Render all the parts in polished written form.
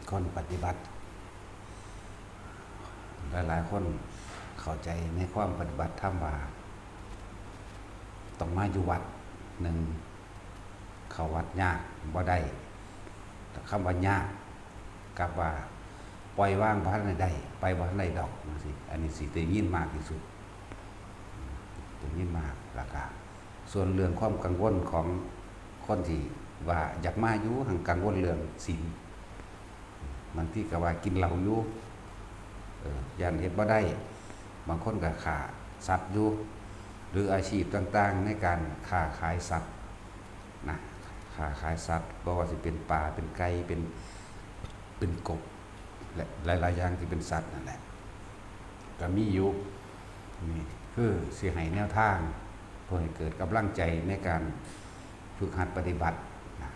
คนปฏิบัติหลายๆคนเข้าใจในความปฏิบัติธรรมว่าต้องมาอยู่วัดหนึ่งเข้าวัดยากบ่ได้แต่คำว่ายากกับว่าปล่อยว่างบ่ทันได้ไปบ่ทันได้ดอกจังซี่อันนี้สิได้ยินมากที่สุดได้ยินมากแล้วก็ส่วนเรื่องความกังวลของคนที่ว่าอยากมาอยู่หังกังวลเรื่องศีลบางทีก็ว่ากินเหล้าอยู่ยันเฮ็ดบ่ได้บางคนก็ฆ่าสัตว์อยู่หรืออาชีพต่างๆในการค้าขายสัตว์นะค้าขายสัตว์บ่ว่าสิเป็นปลาเป็นไก่เป็นกบและหลายๆอย่างที่เป็นสัตว์นั่นแหละก็มีอยู่นี่คือสิให้แนวทางเพื่อให้เกิดกำลังใจในการฝึกหัดปฏิบัตินะ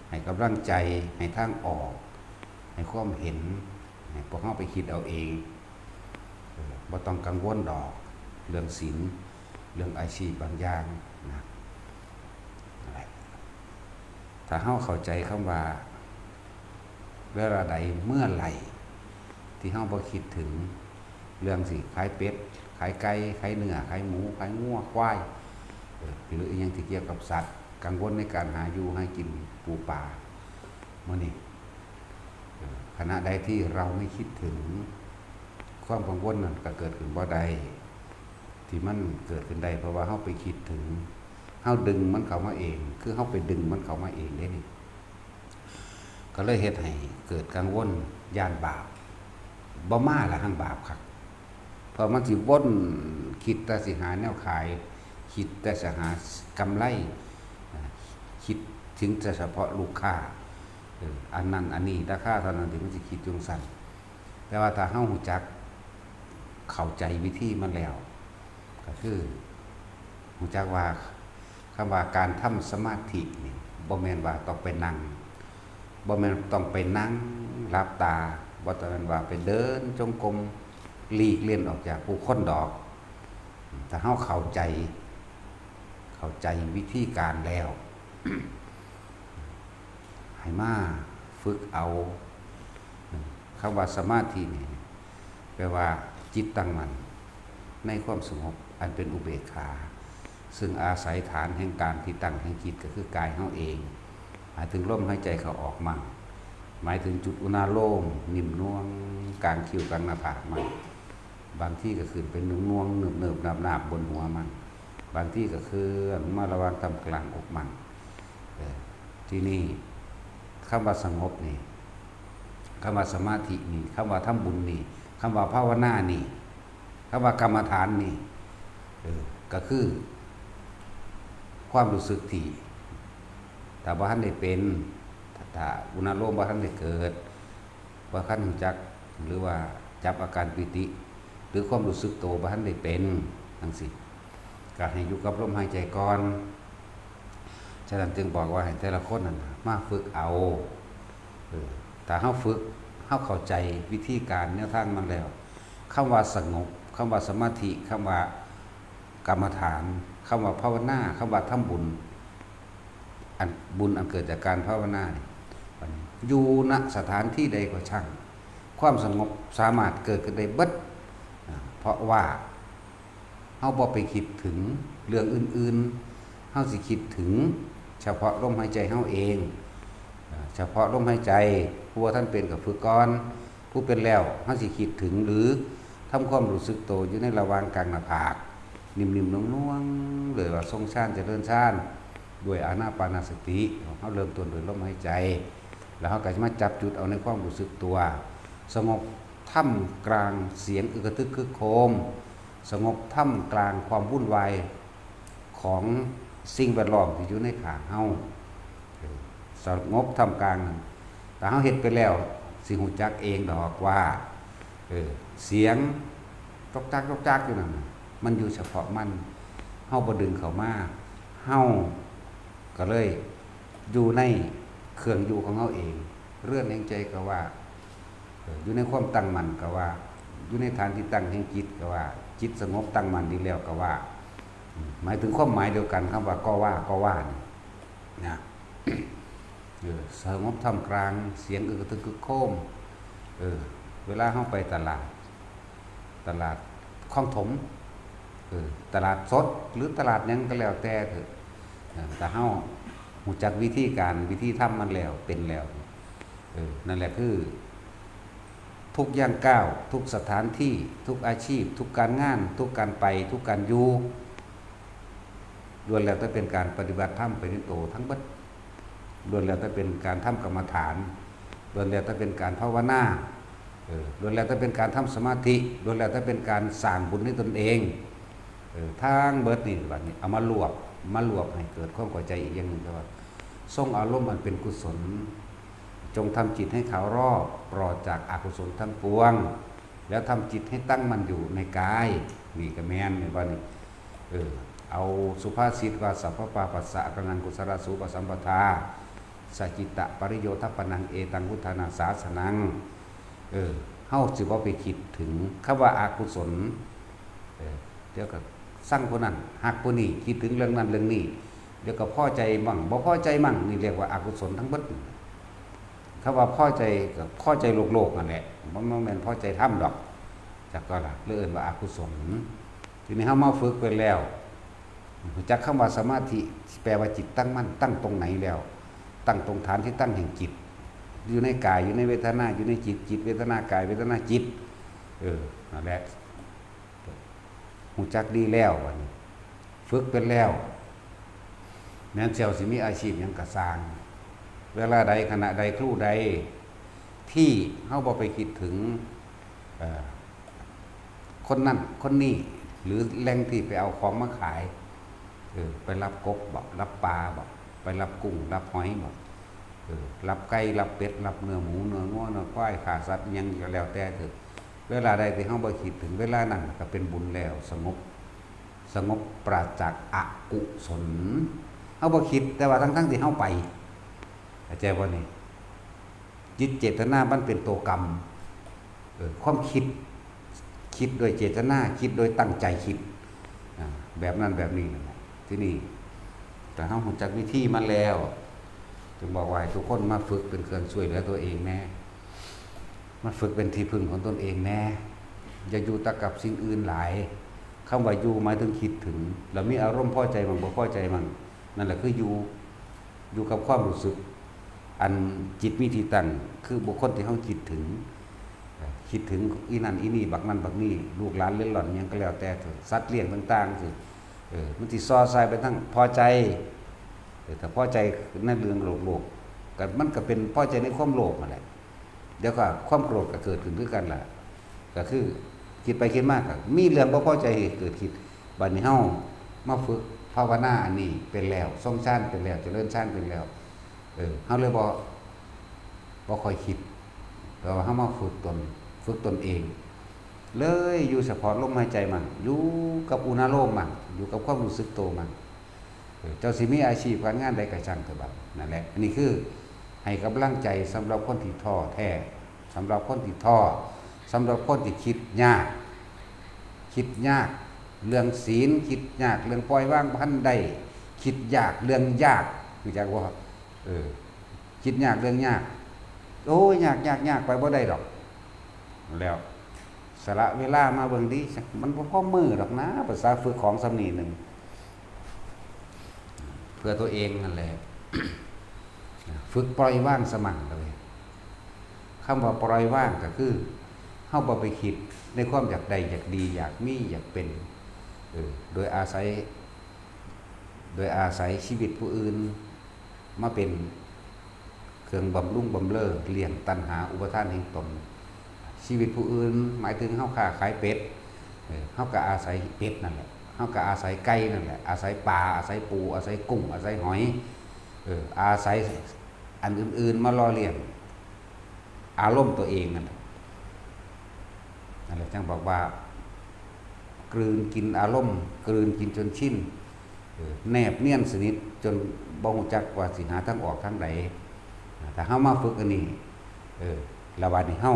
ให้กำลังใจให้ทางออกให้ความเห็นให้พวกเราไปคิดเอาเองบ่ต้องกังวลดอกเรื่องศีลเรื่องอาชีพบางอย่างนะถ้าเฮาเข้าใจคำว่าเวลาใดเมื่อไหร่ที่เฮาบ่คิดถึงเรื่องสิขายเป็ดขายไก่ขายเนื้อขายหมูขายงัวควายหรืออีหยังที่เกี่ยวกับสัตว์กังวลในการหาอยู่ให้กินปูปลามื้อนี้ขณะใดที่เราไม่คิดถึงความกังวลนั้นก็เกิดขึ้นบ่ได้ที่มันเกิดขึ้นได้เพราะว่าเฮาไปคิดถึงเฮาดึงมันเข้ามาเองคือเฮาไปดึงมันเข้ามาเองได้นี่ก็เลยเฮ็ดให้เกิดกังวลย่านบาปบ่มาละหังบาปครับเพราะมันสิวนคิดแต่สิหาแนวขายคิดแต่สิหากำไรคิดถึงแต่เฉพาะลูกค้าอันนั้นอันนี้ราคาเท่านั้นที่มันสิคิดจังซั่นแต่ว่าถ้าเฮารู้จักเข้าใจวิธีมันแล้วก็คือรู้จักว่าคำว่าการทำสมาธินี่บ่แม่นว่าต้องไปนั่งบ่แม่นต้องไปนั่งหลับตาบ่ต้องว่าไปเดินจงกรมหลีกเลี่ยงออกจากผู้คนดอกถ้าเฮาเข้าใจวิธีการแล้ว ให้มาฝึกเอาคำว่าสมาธินี่แปลว่าจิตตั้งมั่นในความสงบอันเป็นอุเบกขาซึ่งอาศัยฐานแห่งการที่ตั้งแห่งจิตก็คือกายเฮาเองหมายถึงลมหายใจเขาออกมั่งหมายถึงจุดอุณาโลมนิ่มนวลกลางคิ้วกลางหน้าผากมั่งบางที่ก็ขึ้นเป็นนวลๆเนิบๆนาบๆบนหัวมั่งบางที่ก็คือมาระวังตำกลางอกมั่งที่นี่คำว่าสงบนี่คำว่าสมาธินี่คำว่าทำบุญนี่คำว่าภาวนานี่คำว่ากรรมฐานนี่ก็คือความรู้สึกที่แต่บ่ทันได้เป็นถ้าอุณาโลมบ่ทันได้เกิดบ่ทันรู้จักหรือว่าจับอาการปิติหรือความรู้สึกโตบ่ทันได้เป็นจังซี่ก็ให้อยู่กับลมหายใจก่อนฉะนั้นจึงบอกว่าให้แต่ละคนนั้นมาฝึกเอาถ้าเฮาฝึกเฮาเข้าใจวิธีการแนวทางมันแล้วคำว่าสงบคำว่าสมาธิคำว่ากรรมฐานคำว่าภาวนาคำว่าทำบุญอันเกิดจากการภาวนาอยู่ณสถานที่ใดก็ช่างความสงบสามารถเกิดขึ้นได้เบิดเพราะว่าเฮาบ่ไปคิดถึงเรื่องอื่นๆเฮาสิคิดถึงเฉพาะลมหายใจเฮาเองเฉพาะลมหายใจผู้ว่าท่านเป็นกับฝึกก่อนผู้เป็นแล้วเฮาสิคิดถึงหรือทำความรู้สึกโตอยู่ในระหว่างกลางหน้าผากนิ่มๆนุ่งๆเลยว่าทรงฌานเจริญฌานด้วยอานาปานสติเฮาเริ่มต้นด้วยลมหายใจแล้วเฮาก็จะมาจับจุดเอาในความรู้สึกตัวสงบท่ามกลางเสียงอึกระทึกคึกโครมสงบท่ามกลางความวุ่นวายของสิ่งแวดล้อมที่อยู่ในข้างเฮาสงบท่ามกลางแต่เฮาเฮ็ดไปแล้วสิฮู้จักเองดอกว่าเสียงตกจักอยู่นั่นมันอยู่เฉพาะมันเฮาบ่ดึงเข้ามาเฮาก็เลยอยู่ในเครื่องอยู่ของเฮาเองเรื่องแห่งใจก็ว่าอยู่ในความตั้งมั่นก็ว่าอยู่ในฐานที่ตั้งแห่งจิตก็ว่าจิตสงบตั้งมั่นดีแล้วก็ว่าหมายถึงความหมายเดียวกันคำว่าก็ว่านี่นะ สงบท่ามกลางเสียงอึกทึกคึกโครมเวลาเข้าไปตลาดคลองถมตลาดสดหรือตลาดยังก็แล้วแต่เถอะแต่เฮาหูจักวิธีการวิธีทำมันแล้วเป็นแล้วนั่นแหละคือทุกย่างก้าวทุกสถานที่ทุกอาชีพทุกการงานทุกการไปทุกการอยู่ล้วนแล้วแต่เป็นการปฏิบัติธรรมไปในโตทั้งเบิดล้วนแล้วแต่เป็นการทำกรรมฐานล้วนแล้วแต่เป็นการภาวนาล้วนแล้วแต่เป็นการทำสมาธิล้วนแล้วแต่เป็นการสร้างบุญให้ตนเองทางเบิดนี่บัดนี้เอามารวบให้เกิดความเข้าใจอีกอย่างหนึ่งก็ว่าทรงอารมณ์มันเป็นกุศลจงทำจิตให้เขารอบปลอดจากอกุศลทั้งปวงแล้วทำจิตให้ตั้งมันอยู่ในกายนี่ก็แม่นในวันนี้เอาสุภาษิตว่าสัพพปาปัสสะกนังกุศลสูปสัมปทาสัจจิตะปริโยทัปปนังเอตังพุทธานาสาสนังเฮาสิบ่ไปคิดถึงคำว่าอกุศลเดี๋ยวก็สร้างคนนั้นหักคนนี้คิดถึงเรื่องนั้นเรื่องนี้เดี๋ยวก็พอใจมั่งบ่พอใจมั่งนี่เรียกว่าอกุศลทั้งเบิดคำว่าพอใจกับพอใจโลกนั่นแหละบ่แม่นพอใจธรรมดอกจักก็ล่ะเรียกว่าอกุศลทีนี้เฮามาฝึกไปแล้วจักคำว่าสมาธิแปลว่าจิตตั้งมั่นตั้งตรงไหนแล้วตั้งตรงฐานที่ตั้งแห่งจิตอยู่ในกายอยู่ในเวทนาอยู่ในจิตเวทนากายเวทนาจิตนั่นแหละหูจักดีแล้ววันนี้ฝึกเป็นแล้วแม้นเซลสิมีอาชีพยังกระสร้างเวลาใดขณะใดครู่ใดที่เฮาบ่ไปคิดถึงคนนั้นคนนี้หรือแหล่งที่ไปเอาของมาขายไปรับกบบอกรับปลาบอกไปรับกุ้งรับหอยบอกรับไก่รับเป็ดรับเนื้อหมูเนื้อง้อเนื้อควายขาสัตว์ยังก็แล้วแต่เถอะเวลาใดที่เฮาบ่คิดถึงเวลานั้นก็เป็นบุญแล้วสงบปราศจากอกุศลเฮาบ่คิดแต่ว่าทั้งที่เฮาไปเข้าใจบ่นี่จิตเจตนามันเป็นตัวกรรมความคิดโดยเจตนาคิดโดยตั้งใจคิดแบบนั้นแบบนี้นั่นแหละที่นี่แต่เฮารู้จักวิธีมันแล้วจึงบอกว่าทุกคนมาฝึกเป็นเครื่องช่วยเหลือตัวเองแน่มาฝึกเป็นที่พึ่งของตนเองแน่อย่าอยู่ตะกับสิ่งอื่นหลายคำว่าอยู่หมายถึงคิดถึงแล้วมีอารมณ์พอใจมั่งบ่พอใจมั่งนั่นแหละคืออยู่กับความรู้สึกอันจิตมีที่ตั้งคือบุคคลที่เฮาคิดถึงอีนั่นอีนี่บักนั่นบักนี่ลูกหลานเล่นหล่อนยังก็แล้วแต่สัตว์เลี้ยงต่างๆสิมันสิซ้อซายไปทั้งพอใจแต่พอใจในเรื่องโลกก็มันก็เป็นพอใจในความโลภนั่นแหละเดี๋ยวก็ความโกรธก็เกิดขึ้นด้วยกันล่ะก็คือคิดไปคิดมากก็มีเรื่องบ่พอใจเกิดคิดบัดนี้เฮามาฝึกภาวนาอันนี้เป็นแล้วทรงฌานเป็นแล้วเจริญฌานเป็นแล้วเฮาเลยบ่ค่อยคิดแต่ว่าเฮามาฝึกตนเองเลยอยู่เฉพาะลมหายใจมันอยู่กับอุณาโลมมันอยู่กับความรู้สึกโตมันเจ้าสิมีอาชีพการงานใดก็ช่างเถอะบัดนั่นแหละอันนี้คือให้กำลังใจสำหรับคนที่ท้อแท้สำหรับคนที่ท้อสำหรับคนที่คิดยากเรื่องศีลคิดยากเรื่องปล่อยวางพันใดคิดยากเรื่องยากคือจักว่าคิดยากเรื่องยากโอ้ยยากไปบ่ได้ดอกแล้วสละเวลามาเบิ่งดีมันบ่พอมือดอกนะภาษาฝึกของสำนีหนึ่งเพื่อตัวเองนั่นแหละ ฝึกปล่อยวางสมั่งเลยคำว่าปล่อยวางก็คือเฮาบ่ไปคิดในความอยากใดอยากดีอยากมีอยากเป็นโดยอาศัยชีวิตผู้อื่นมาเป็นเครื่องบำรุงบำเรอเลี้ยงตัณหาอุปทานแห่งตนชีวิตผู้อื่นหมายถึงเฮาค้าขายเป็ดเฮาก็อาศัยเป็ดนั่นแหละเฮาก็อาศัยไก่นั่นแหละอาศัยปลาอาศัยปูอาศัยกุ้งอาศัยหอยอาศัยอันอื่นๆมาล่อเลี้ยงอารมณ์ตัวเองนั่นแหละจังบอกว่ากลืนกินอารมณ์กลืนกินจนชินแนบเนียนสนิทจนบ่ฮู้จักว่าสิหาทางออกทางใดถ้าเฮามาฝึกอันนี้แล้ววันนี้เฮา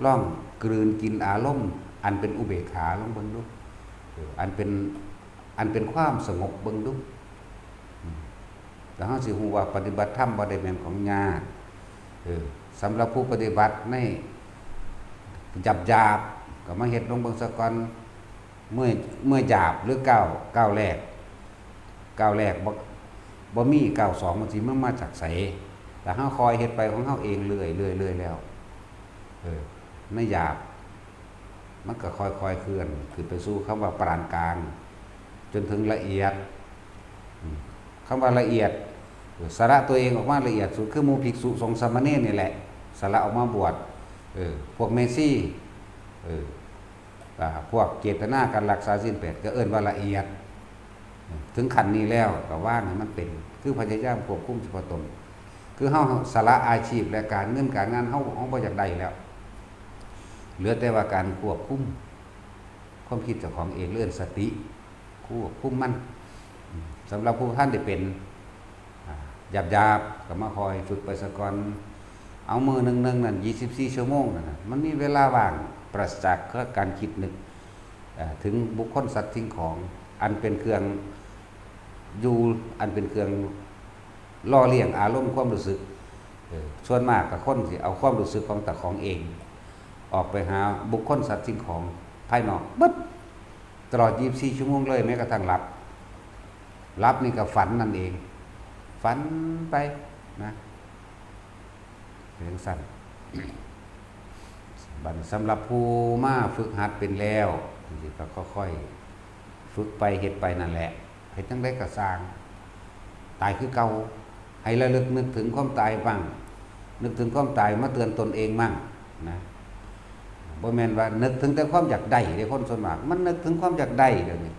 ลองกลืนกินอารมณ์อันเป็นอุเบกขาลองเบิ่งดูอันเป็นความสงบเบิ่งดู แต่เฮาสิฮู้ว่าปฏิบัติธรรมบ่ได้แม่นของยากสำหรับผู้ปฏิบัติในหยาบๆก็มาเฮ็ดลงเบิ่งซะก่อนเมื่อหยาบหรือก้าวแรกบ่มีก้าวสองมันสิมันมาจากไสแต่เฮาคอยเฮ็ดไปของเฮาเองเรื่อยๆแล้วในหยาบมันก็ค่อยๆเคลื่อนขึ้นไปสู่คำว่าปานกลางจนถึงละเอียดคำว่าละเอียดสละตัวเองออกมาละเอียดสุดคือหมู่ภิกษุสงฆ์สามเณรนี่แหละสละออกมาบวชพวกเมซี่พวกเจตนาการรักษาศีล8ก็เอิ้นว่าละเอียดถึงขั้นนี้แล้วก็ว่างให้มันเป็นคือพยายามควบคุมเฉพาะตนคือเฮาสละอาชีพและการเงินการงานเฮาบ่อยากได้แล้วเหลือแต่ว่าการควบคุมความคิดเจ้าของเองเรื่องสติควบคุมมันสำหรับผู้ท่านได้เป็นหยาบๆก็มาคอยฝึกไปซะก่อนเอามือนึงนั่น24ชั่วโมงนั่นมันมีเวลาว่างปราศจากการคิดนึกถึงบุคคลสัตว์สิ่งของอันเป็นเครื่องอยู่อันเป็นเครื่องล่อเลี้ยงอารมณ์ความรู้สึกส่วนมากกับคนสิเอาความรู้สึกของแต่ของเองออกไปหาบุคคลสัตว์สิ่งของภายนอกบึ๊ดตลอด24ชั่วโมงเลยแม้กระทั่งหลับนี่ก็ฝันนั่นเองฝันไปนะเรื่องสั้นบัดสำหรับผู้มาฝึกหัดเป็นแล้วก็ค่อยๆฝึกไปเฮ็ดไปนั่นแหละเฮ็ดจังได๋ก็สร้างตายคือเก่าให้ระลึกนึกถึงความตายบ้างนึกถึงความตายมาเตือนตนเองมั่งนะบ่แม่นว่านึกถึงแต่ความอยากได้เด้คนส่วนมากมันนึกถึงความอยากได้เดี๋ยวนี้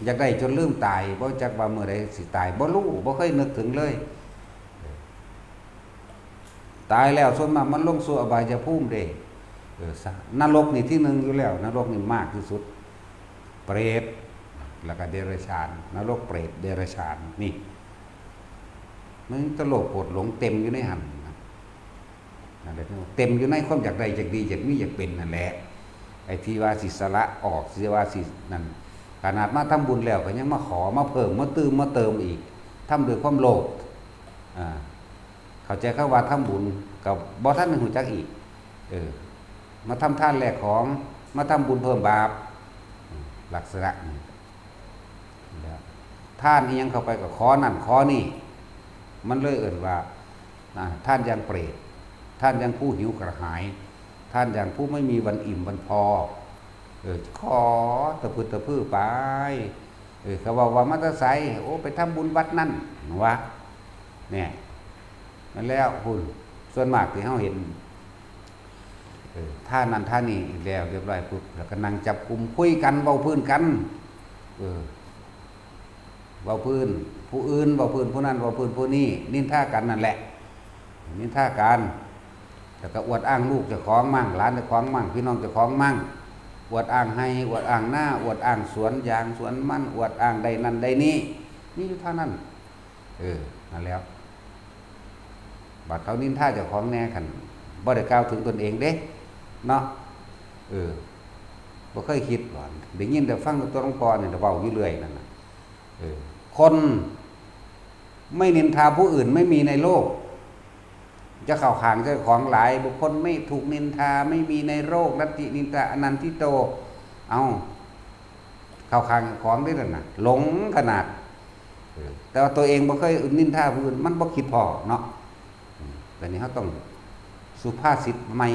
อยากได้จนลืมตายบ่จักว่าเมื่อใดสิตายบ่รู้บ่เคยนึกถึงเลยตายแล้วส่วนมากมันลงสู่อบายภูมิเด้นรกนี่ที่หนึ่งอยู่แล้วนรกนี่มากที่สุดเปรตแล้วก็เดรัจฉานนรกเปรตเดรัจฉานนี่มันตลกโกรธหลงเต็มอยู่ในหันนั่นแหละเต็มอยู่ในความอยากได้อยากดีอยากมีอยากเป็นนั่นแหละไอ้ที่ว่าสิสละออกสิว่าสินั่นขนาดมาทำบุญแล้วก็ยังมาขอมาเพิ่มมาเติมอีกทำด้วยความโลภเข้าใจเขาว่าทำบุญกับบ่ทันหูจักอีกมาทำทานแลกของมาทำบุญเพิ่มบาปลักษณะนี้ท่านนี้ยังเข้าไปกับขอนั่นขอนี่มันเลยเอ่นว่าท่านยังเปรตท่านยังผู้หิวกระหายท่านยังผู้ไม่มีวันอิ่มวันพอขอตะพื้ตะพื้ไปเขาบอกว่ามัตไซโอ้ไปทำบุญวัดนั่นวะเนี่ยมันแล้วคุณส่วนมากที่เขาเห็นท่านั้นท่านี้แล้วเรียบร้อยปุ๊บแล้วก็นั่งจับกลุ่มคุยกันเว้าพื้นกันเว้าพื้นผู้อื่นเว้าพื้นผู้นั้นเว้าพื้นผู้นี้นินทากันนั่นแหละนินทากันแล้วก็อวดอ้างลูกเจ้าของมั่งหลานเจ้าของมั่งพี่น้องเจ้าของมั่งอวดอ้างให้อวดอ้างหน้าอวดอ้างสวนยางสวนมันอวดอ้างใดนั่นใดนี้นี่อยู่เท่านั้นนั่นแล้วบัดเขานินทาเจ้าของแน่กันบ่ได้กล่าวถึงตนเองเด้เนาะบ่เคยคิดก่อนได้ยินแต่ฟังตัวหลวงพ่อเนี่ยเว้าอยู่เรื่อยนั่นน่ะคนไม่นินทาผู้อื่นไม่มีในโลกจะเข้าข้างเจ้าของหลายบุคคลไม่ถูกนินทาไม่มีในโลกนัตตินินทาอนันติโตเอาเข้าข้างของได้นั่นน่ะหลงขนาดแต่ว่าตัวเองบ่เคยนินทาผู้อื่นมันบ่คิดพอเนาะแต่นี้เขาต้องสุภาษิตใหม่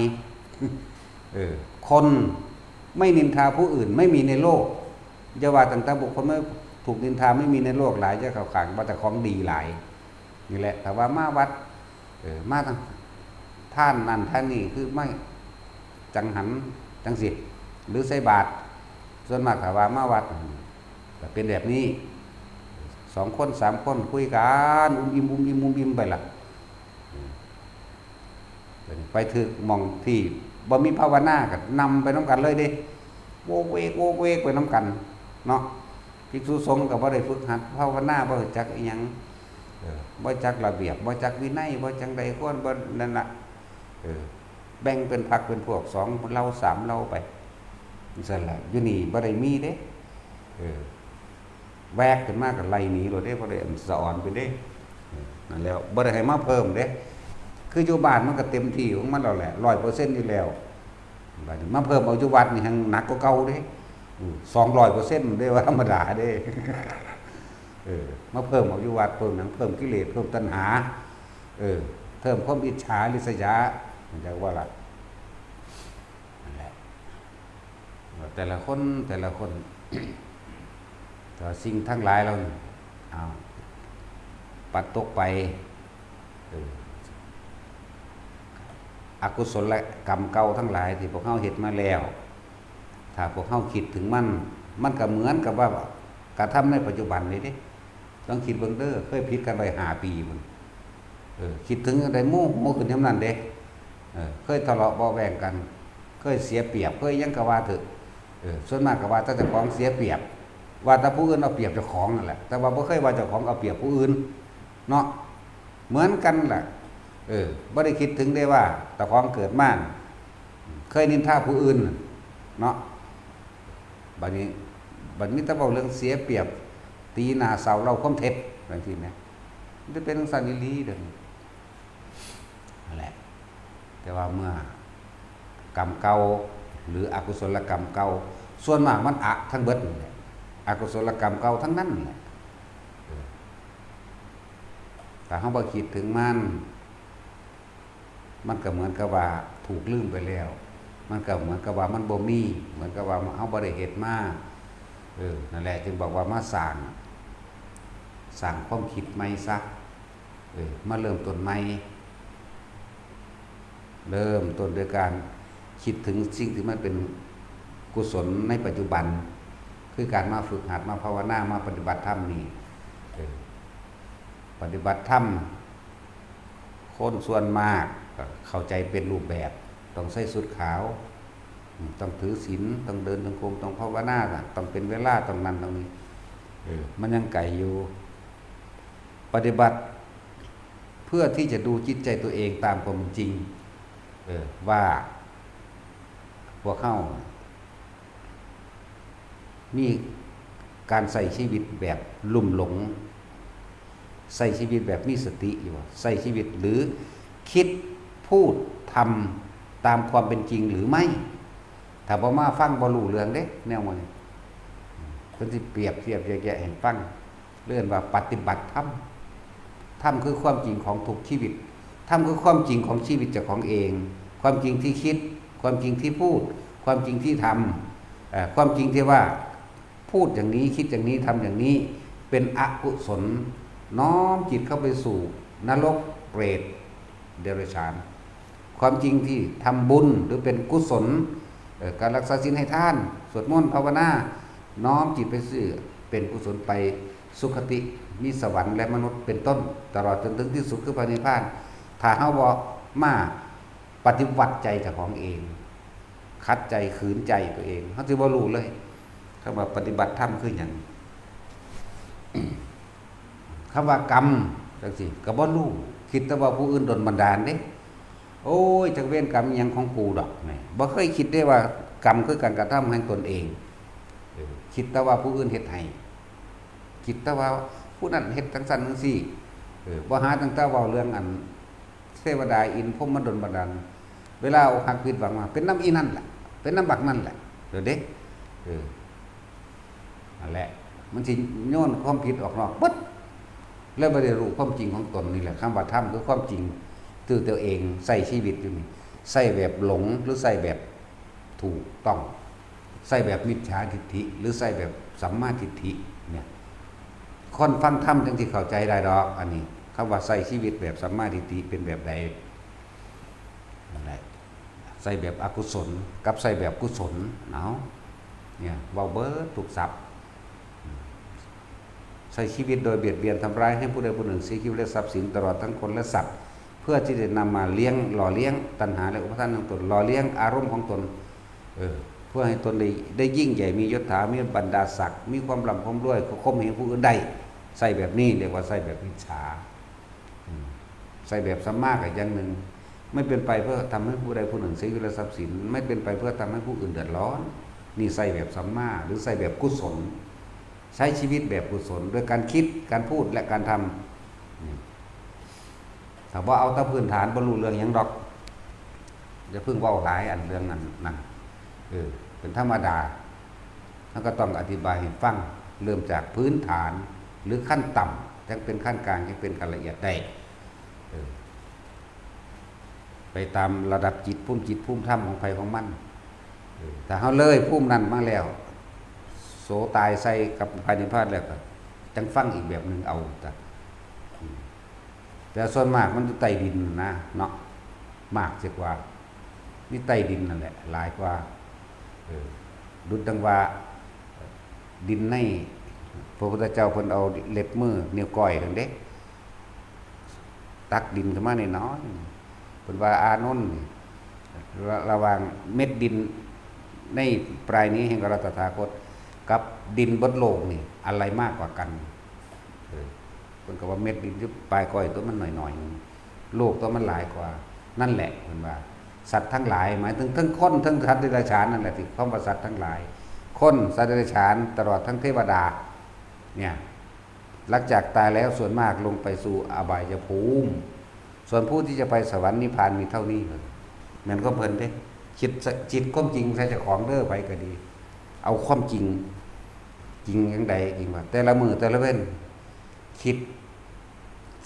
คนไม่นินทาผู้อื่นไม่มีในโลกอย่าว่าตั้งแต่บุคคลไม่ถูกนินทาไม่มีในโลกหลายจะเข้าข้างว่าแต่ของดีหลายนี่แหละแต่ว่ามาวัดมาทางท่านนั่นท่านนี่คือไม่จังหันจังสิหรือใส่บาตรส่วนมากถ้าว่ามาวัดก็เป็นแบบนี้2 คน3 คนคุยกันอุ้มอิ่มไปล่ะไปถึงมองที่บ่มีภาวนาก็นำไปน้ำกันเลยเด้โวกเวกไปน้ำกันเนาะภิกษุสงฆ์ก็บ่ได้ฝึกหัดภาวนาบ่รู้จักอีหยังบ่จักระเบียบบ่จักวินัยบ่จังใดควรบ่นั่นน่ะแบ่งเป็นพรรคเป็นพวก2เรา3เราไปซั่นล่ะอยู่นี่บ่ได้มีเด้แวกขึ้นมาก็ไล่หนีโลดเด้บ่ได้สอนไปเด้ นั่นแล้วบ่ได้ให้มาเพิ่มเด้คืออยู่บ้านมันก็เต็มที่ของมันแล้วแหละ100%อยู่แล้วบัดนี้มาเพิ่มเอาอยู่วัดนี่หังหนักกว่าเก่าเด้200%ได้ว่าธรรมดาเด้มาเพิ่มเอาอยู่วัดเพิ่มหยังเพิ่มกิเลสเพิ่มตัณหาเพิ่มความอิจฉาริษยามันจะว่าล่ะนั่นแหละแต่ละคนแต่สิ่งทั้งหลายเราปัดตกไปอกุศลกรรมเก่าทั้งหลายที่พวกเฮาเฮ็ดมาแล้วถ้าพวกเฮาคิดถึงมันก็เหมือนกับว่าการทำในปัจจุบันนี่เด้ต้องคิดเบิ่งเด้อเคยผิดกันไป5 ปีมันคิดถึงได้โมโหขึ้นยามนั้นเด้เคยทะเลาะเบาะแว้งกันเคยเสียเปรียบเคยยังก็ว่าเถอะส่วนมากก็ว่าแต่เจ้าของเสียเปรียบว่าแต่ผู้อื่นเอาเปรียบเจ้าของนั่นแหละแต่ว่าบ่เคยว่าเจ้าของเอาเปรียบผู้อื่นเนาะเหมือนกันแหละบ่ได้คิดถึงได้ว่าเจ้าของเกิดมาเคยนินทาผู้อื่นเนาะบัดนี้ถ้าเว้าเรื่องเสียเปรียบตีหน้าเสาเราความเท็จบางทีนะมันจะเป็นสันนิลีเด้อนั่นแหละแต่ว่าเมื่อกรรมเก่าหรืออกุศลกรรมเก่าส่วนมากมันทั้งเบิดนี่แหละอกุศลกรรมเก่าทั้งนั้นแหละแต่เฮาบ่คิดถึงมันก็เหมือนกับว่าถูกลืมไปแล้วมันก็เหมือนกับว่ามันบ่มีเหมือนกับว่าเฮาบ่ได้เฮ็ดมานั่นแหละจึงบอกว่ามาสร้างความคิดใหม่ซะมาเริ่มต้นใหม่เริ่มต้นด้วยการคิดถึงสิ่งที่มันเป็นกุศลในปัจจุบันคือการมาฝึกหัดมาภาวนามาปฏิบัติธรรมนี่ปฏิบัติธรรมคนส่วนมากเข้าใจเป็นรูปแบบต้องใส่ชุดขาวต้องถือศีลต้องเดินจงกรมต้องภาวนาต้องเป็นเวลาต้องนั้นตรงนี้มันยังไกลอยู่ปฏิบัติเพื่อที่จะดูจิตใจตัวเองตามความจริงว่าพวกเขามีการใส่ชีวิตแบบลุ่มหลงใส่ชีวิตแบบมีสติอยู่ใส่ชีวิตหรือคิดพูดทำตามความเป็นจริงหรือไม่ถ้าบ่มาฟังบ่รู้เรื่องเด้แนวมันเพิ่นสิเปรียบเทียบแยกๆให้ฟังเรื่องว่าปฏิบัติธรรมคือความจริงของทุกชีวิตธรรมคือความจริงของชีวิตเจ้าของเองความจริงที่คิดความจริงที่พูดความจริงที่ทำความจริงที่ว่าพูดอย่างนี้คิดอย่างนี้ทำอย่างนี้เป็นอกุศลน้อมจิตเข้าไปสู่นรกเปรตเดรัจฉานความจริงที่ทำบุญหรือเป็นกุศลการรักษาศีลให้ทานสวดมนต์ภาวนาน้อมจิตไปสู่เป็นกุศลไปสุคติมีสวรรค์และมนุษย์เป็นต้นตลอดจนถึงที่สุดคือพระนิพพานถ้าเฮาบ่มาปฏิวัติใจเจ้าของเองคัดใจขืนใจตัวเองเฮาสิบ่รู้เลยคำว่าปฏิบัติธรรมคือหยังคำว่ากรรมจังซี่ก็บ่รู้คิดแต่ว่าผู้อื่นดลบันดาลเด้โอ้ยจักเวรกรรมหยังของกูดอกนี่บ่เคยคิดได้ว่ากรรมคือการกระทำให้ตนเองคิดแต่ว่าผู้อื่นเฮ็ดให้คิดแต่ว่าผู้นั้นเฮ็ดจังซั่นจังซี่บ่หาตั้งแต่เว้าเรื่องอันเทวดาอินพรหมมาดลบันดาลเวลาอกหักผิดหวังมาเป็นน้ำอีนั่นแหละเป็นน้ำบักนั่นแหละเด้อเด้นั่นแหละมันสิโยนความผิดออกนอกปึ๊ดแล้วบ่ได้รู้ความจริงของตนนี่แหละคำว่าธรรมคือความจริงตัวเองใส่ชีวิตอยู่นี่ใส่แบบหลงหรือใส่แบบถูกต้องใส่แบบมิจฉาทิฏฐิหรือใส่แบบสัมมาทิฏฐิเนี่ยคนฟังธรรมจังสิเข้าใจได้ดอกอันนี้คำว่าใส่ชีวิตแบบสัมมาทิฏฐิเป็นแบบใดนั่นแหละใส่แบบอกุศลกับใส่แบบกุศลเนาะเนี่ยเว้าเบิดถูกศัพท์ใช้ชีวิตโดยเบียดเบียนทำร้ายให้ผู้ใดผู้หนึ่งเสียชีวิตและทรัพย์สินตลอดทั้งคนและสัตว์เพื่อที่จะนำมาเลี้ยงหล่อเลี้ยงตัณหาและอุปทานของตนหล่อเลี้ยงอารมณ์ของตนเพื่อให้ตนได้ยิ่งใหญ่มียศถามีบรรดาศักดิ์มีความร่ำความรวยข่มเหงผู้อื่นได้ใส่แบบนี้เรียกว่าใส่แบบมิจฉาใส่แบบสัมมากับอย่างหนึ่งไม่เป็นไปเพื่อทำให้ผู้ใดผู้หนึ่งเสียชีวิตและทรัพย์สินไม่เป็นไปเพื่อทำให้ผู้อื่นเดือดร้อนนี่ใส่แบบสัมมาหรือใส่แบบกุศลใช้ชีวิตแบบกุศลโดยการคิดการพูดและการทำ ถ้าว่าเอาแต่พื้นฐานบ่รู้เรื่องหยังดอกจะเพิ่งเว้าหลายอันเรื่องนั้นนั่นเป็นธรรมดาแล้วก็ต้องอธิบายให้ฟังเริ่มจากพื้นฐานหรือขั้นต่ำจังเป็นขั้นกลางจังเป็นขั้นละเอียดได้ไปตามระดับจิตภูมิธรรมของไผของมันถ้าเฮาเลยภูมินั้นมาแล้วโสตายใส่กับภายในพาดแล้วก็จังฟังอีกแบบนึงเอาแต่ส่วนมากมันอยู่ใต้ดินนะเนาะมากเสียกว่านี่ใต้ดินนั่นแหละหลายกว่าดุจดังว่าดินในพระพุทธเจ้าเพิ่นเอาเล็บมือนิ้วก้อยนั่นเด้ตักดินขึ้นมาน้อยๆเพิ่นว่าอานนท์ระหว่างเม็ดดินในปลายนี้แห่งอรหัตถาคตกับดินบนโลกนี่อะไรมากกว่ากันเพิ่นก็ว่าเม็ดดินที่ปลายก้อยตัวมันหน่อยๆโลกตัวมันหลายกว่านั่นแหละเพิ่นว่าสัตว์ทั้งหลายหมายถึงทั้งคนทั้งสัตว์เดรัจฉานนั่นแหละที่คำว่าสัตว์ทั้งหลายคนสัตว์เดรัจฉานตลอดทั้งเทวดาเนี่ยหลังจากตายแล้วส่วนมากลงไปสู่อบายภูมิส่วนผู้ที่จะไปสวรรค์นิพพานมีเท่านี้แม่นก็เพิ่นเด้คิดจิตความจริงใส่เจ้าของเด้อไปก็ดีเอาความจริงจริงจังใดจริงว่าแต่ละมื้อแต่ละเว้นคิด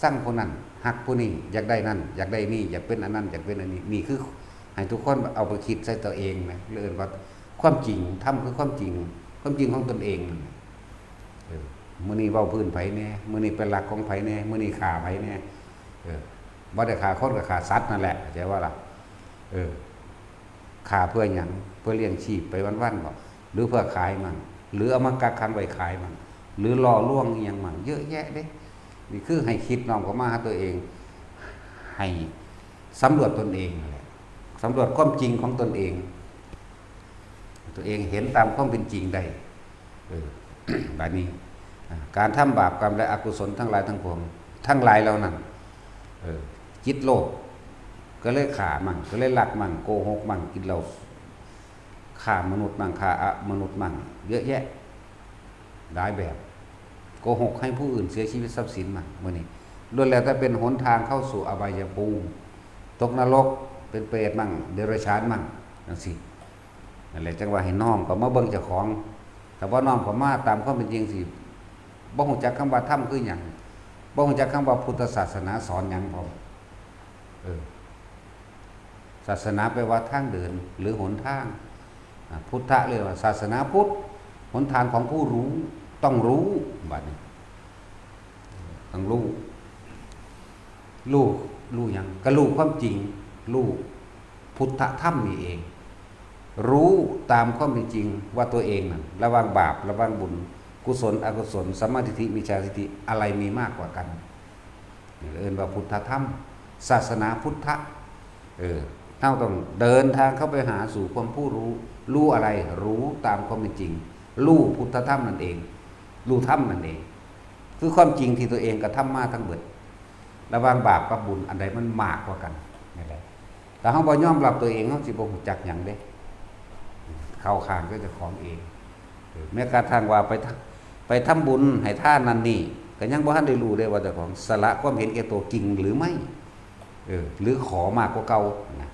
สร้างผู้นั้นฮักผู้นี้อยากได้นั่นอยากได้นี่อยากเป็นอันนั้นอยากเป็นอันนี้นี่คือให้ทุกคนเอาไปคิดใส่ตัวเองนะเรื่องว่าความจริงทำคือความจริงของตนเองมื้อนี้เว้าพื้นไผแน่มื้อนี้เป็นหลักของไผแน่มื้อนี้ฆ่าไผแน่บ่ได้ฆ่าคนก็ฆ่าสัตว์นั่นแหละเข้าใจว่าล่ะฆ่าเพื่อหยังเพื่อเลี้ยงชีพไปวันๆบ่หรือเพื่อขายมั่งหรือเอามากักขังไว้ขายมั่งหรือล่อลวงอีหยังมั่งเยอะแยะเด้นี่คือให้คิดน้อมเข้ามาหาตัวเองให้สำรวจตนเองนั่นแหละสำรวจความจริงของตนเองตัวเองเห็นตามความเป็นจริงได้แบบนี้การทำบาปกรรมและอกุศลทั้งหลายทั้งปวงทั้งหลายเหล่านั้นจิตโลภก็เลยฆ่ามั่งก็เลยลักมั่งโกหกมั่งกินเหล้าฆ่ามนุษย์มั่งฆ่ามนุษย์มั่งเยอะแยะหลายแบบโกหกให้ผู้อื่นเสียชีวิตทรัพย์สินมั่งมื้อนี้ล้วนแล้วแต่เป็นหนทางเข้าสู่อบายภูมิตกนรกเป็นเปรตมั่งเดรัจฉานมั่งจังซี่นั่นแหละจังว่าให้น้อมก็มาเบิ่งเจ้าของแต่ว่าน้อมก็มาตามความเป็นจริงสิบ่ฮู้จักคำว่าธรรมคือหยังบ่ฮู้จักคำว่าพุทธศาสนาสอนหยังพร้อมศาสนาแปลว่าทางเดินหรือหนทางพุทธะเรียกว่าศาสนาพุทธหนทางของผู้รู้ต้องรู้บัดนี้ต้องรู้หยังก็รู้ความจริงรู้พุทธธรรมนี่เองรู้ตามความเป็นจริงว่าตัวเองนั่นระหว่างบาประหว่างบุญกุศลอกุศลสัมมาทิฏฐิมิจฉาทิฏฐิอะไรมีมากกว่ากันนี่เรียกว่าพุทธธรรมศาสนาพุทธะเราต้องเดินทางเข้าไปหาสู่ความผู้รู้อะไรรู้ตามความเป็นจริงรู้พุทธธรรมนั่นเองรู้ธรรมนั่นเองคือความจริงที่ตัวเองกระทำมาทั้งหมดระหว่างบาปกับบุญอันใดมันมากกว่ากันนี่แหละแต่เฮาบ่ยอมรับตัวเองเฮาสิบ่รู้จักหยังเด้เข้าข้างก็เจ้าของเองแม้กระทั่งว่าไปทำบุญให้ทานนั่นนี่ก็ยังบ่ทันได้รู้ได้ว่าเจ้าของสละความเห็นแก่ตัวจริงหรือไม่หรือขอมากกว่าเก่านะ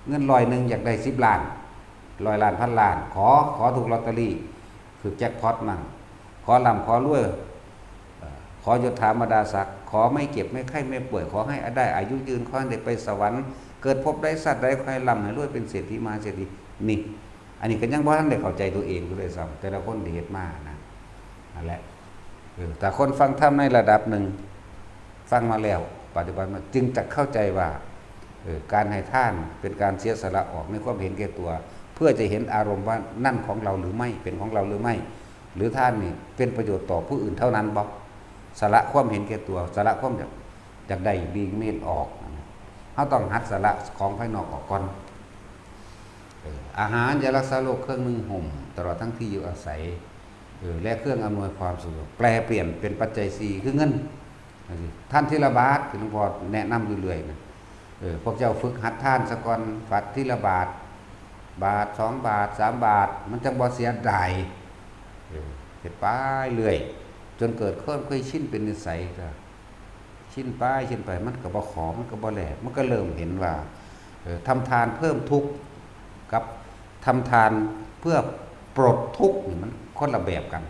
เงิน100นึงอยากได้10ล้าน100ล้านพันล้านขอถูกลอตเตอรี่คือแจ็คพอตมั่งขอร่ำขอรวยขอยศถาบรรดาศักดิ์ขอไม่เก็บไม่ไข้ไม่ป่วยขอให้ได้อายุยืนขอให้ได้ไปสวรรค์เกิดพบได้สัตว์ได้ขอให้ร่ำให้รวยเป็นเศรษฐีมหาเศรษฐีนี่อันนี้ก็ยังบ่ทันได้เข้าใจตัวเองอยู่เลยซ้ำแต่ละคนที่เฮ็ดมานะนั่นแหละแต่คนฟังธรรมในระดับหนึ่งฟังมาแล้วปฏิบัติมาจึงจะเข้าใจว่าการให้ทานเป็นการเสียสละออกในความเห็นแก่ตัว เพื่อจะเห็นอารมณ์ว่านั่นของเราหรือไม่เป็นของเราหรือไม่หรือท่านนี่เป็นประโยชน์ต่อผู้อื่นเท่านั้นบ่สละความเห็นแก่ตัวสละความอยากได้ดีเมตออกเขาต้องหัดสละของภายนอกออกก่อนอาหารยารักษาโรคเครื่องนึ่งห่มตลอดทั้งที่อยู่อาศัยและเครื่องอำนวยความสะดวกแปลเปลี่ยนเป็นปัจจัย4คือเงินท่านทีละบาทที่หลวงพ่อแนะนำเรื่อยๆนะพวกเจ้าฝึกหัดท่านสะก่อนฝัดทีละบาท2 บาท3 บาทมันจังบ่เสียดายเฮ็ดไปเรื่อยจนเกิดความเคยชินเป็นนิสัยก็ ชินไปมันก็บ่ขอมันก็บ่แลมันก็เริ่มเห็นว่าทำทานเพิ่มทุกข์กับทำทานเพื่อปลดทุกข์นี่มันคนละแบบกัน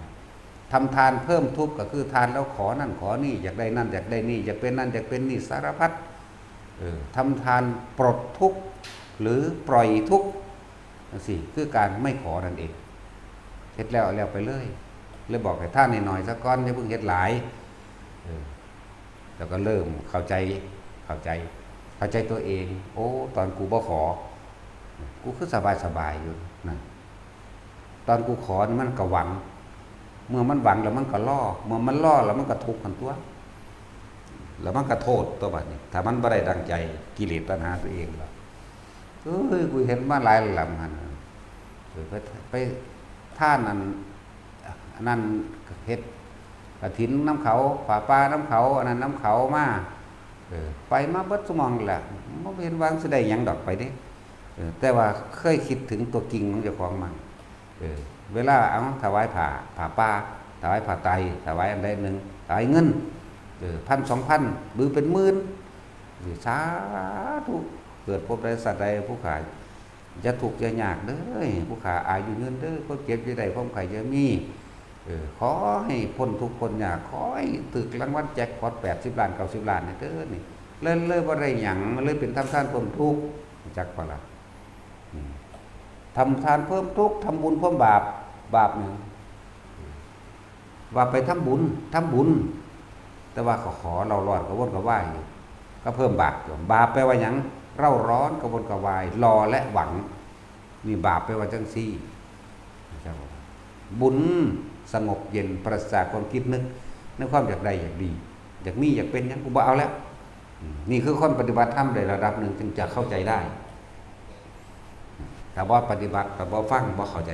ทำทานเพิ่มทุกข์ก็คือทานแล้วขอนั่นขอนี่อยากได้นั่นอยากได้นี่อยากเป็นนั่นอยากเป็นนี่สารพัดทำทานปลดทุกข์หรือปล่อยทุกข์นั่นสิคือการไม่ขอนั่นเองเฮ็ดแล้วไปเลยบอกให้ท่านหน่อยๆสักก้อนอย่าเพิ่งเฮ็ดหลายแล้วก็เริ่มเข้าใจตัวเองโอ้ตอนกูบ่ขอกูคือสบายอยู่นะตอนกูขอนี่มันก็หวังเมื่อมันหวังแล้วมันก็ล่อเมื่อมันล่อแล้วมันก็ทุกข์กันตัวแล้วมันก็โทษตัวบัดนี้ถ้ามันบ่ได้ดังใจกิเลสตัณหาตัวเองแล้วกูเห็นมาหลายลำหั่นไปท่านนั่นเฮ็ดกฐินน้ำเขาป่าป้าน้ำเขาอันนั้นน้ำเขามาไปมาเบิดสมองแหละบ่เห็นวางสิได้หยังดอกไปเด้แต่ว่าเคยคิดถึงตัวจริงของเจ้าของมันเวลาเอาถวายผ่าป้าถวายผ่าไตถวายอันใดหนึ่งถวายเงิน1,000 2,000หรือเป็นหมื่นสาธุเกิดพบใดสัตว์ใดผู้ขายจะถูกจะยากเด้อผู้ขาอายุยืนเด้อคนเจ็บจะได้ความไข่จะมีขอให้พ้นทุกคนยากขอให้ตึกรางวัลแจ็คพอต80 ล้าน90 ล้านเด้อนี่เลยบ่ได้หยังมันเลยเป็นทำทานเพิ่มทุกข์จักบ่ล่ะทำทานเพิ่มทุกข์ทำบุญเพิ่มบาปหนึ่งว่าไปทำบุญแต่ว่าขอเรารอดกระวนกระวายอยู่ก็เพิ่มบาปแปลว่าหยังเร่าร้อนกระวนกระวายรอและหวังนี่บาปแปลว่าจังซี่บุญสงบเย็นปราศจากความคิดนึกในความอยากได้อยากดีอยากมีอยากเป็นหยังกูบ่เอาแล้วนี่คือคนปฏิบัติธรรมในระดับหนึ่งจึงจะเข้าใจได้แต่ว่าปฏิบัติแต่ว่าฟังว่าเข้าใจ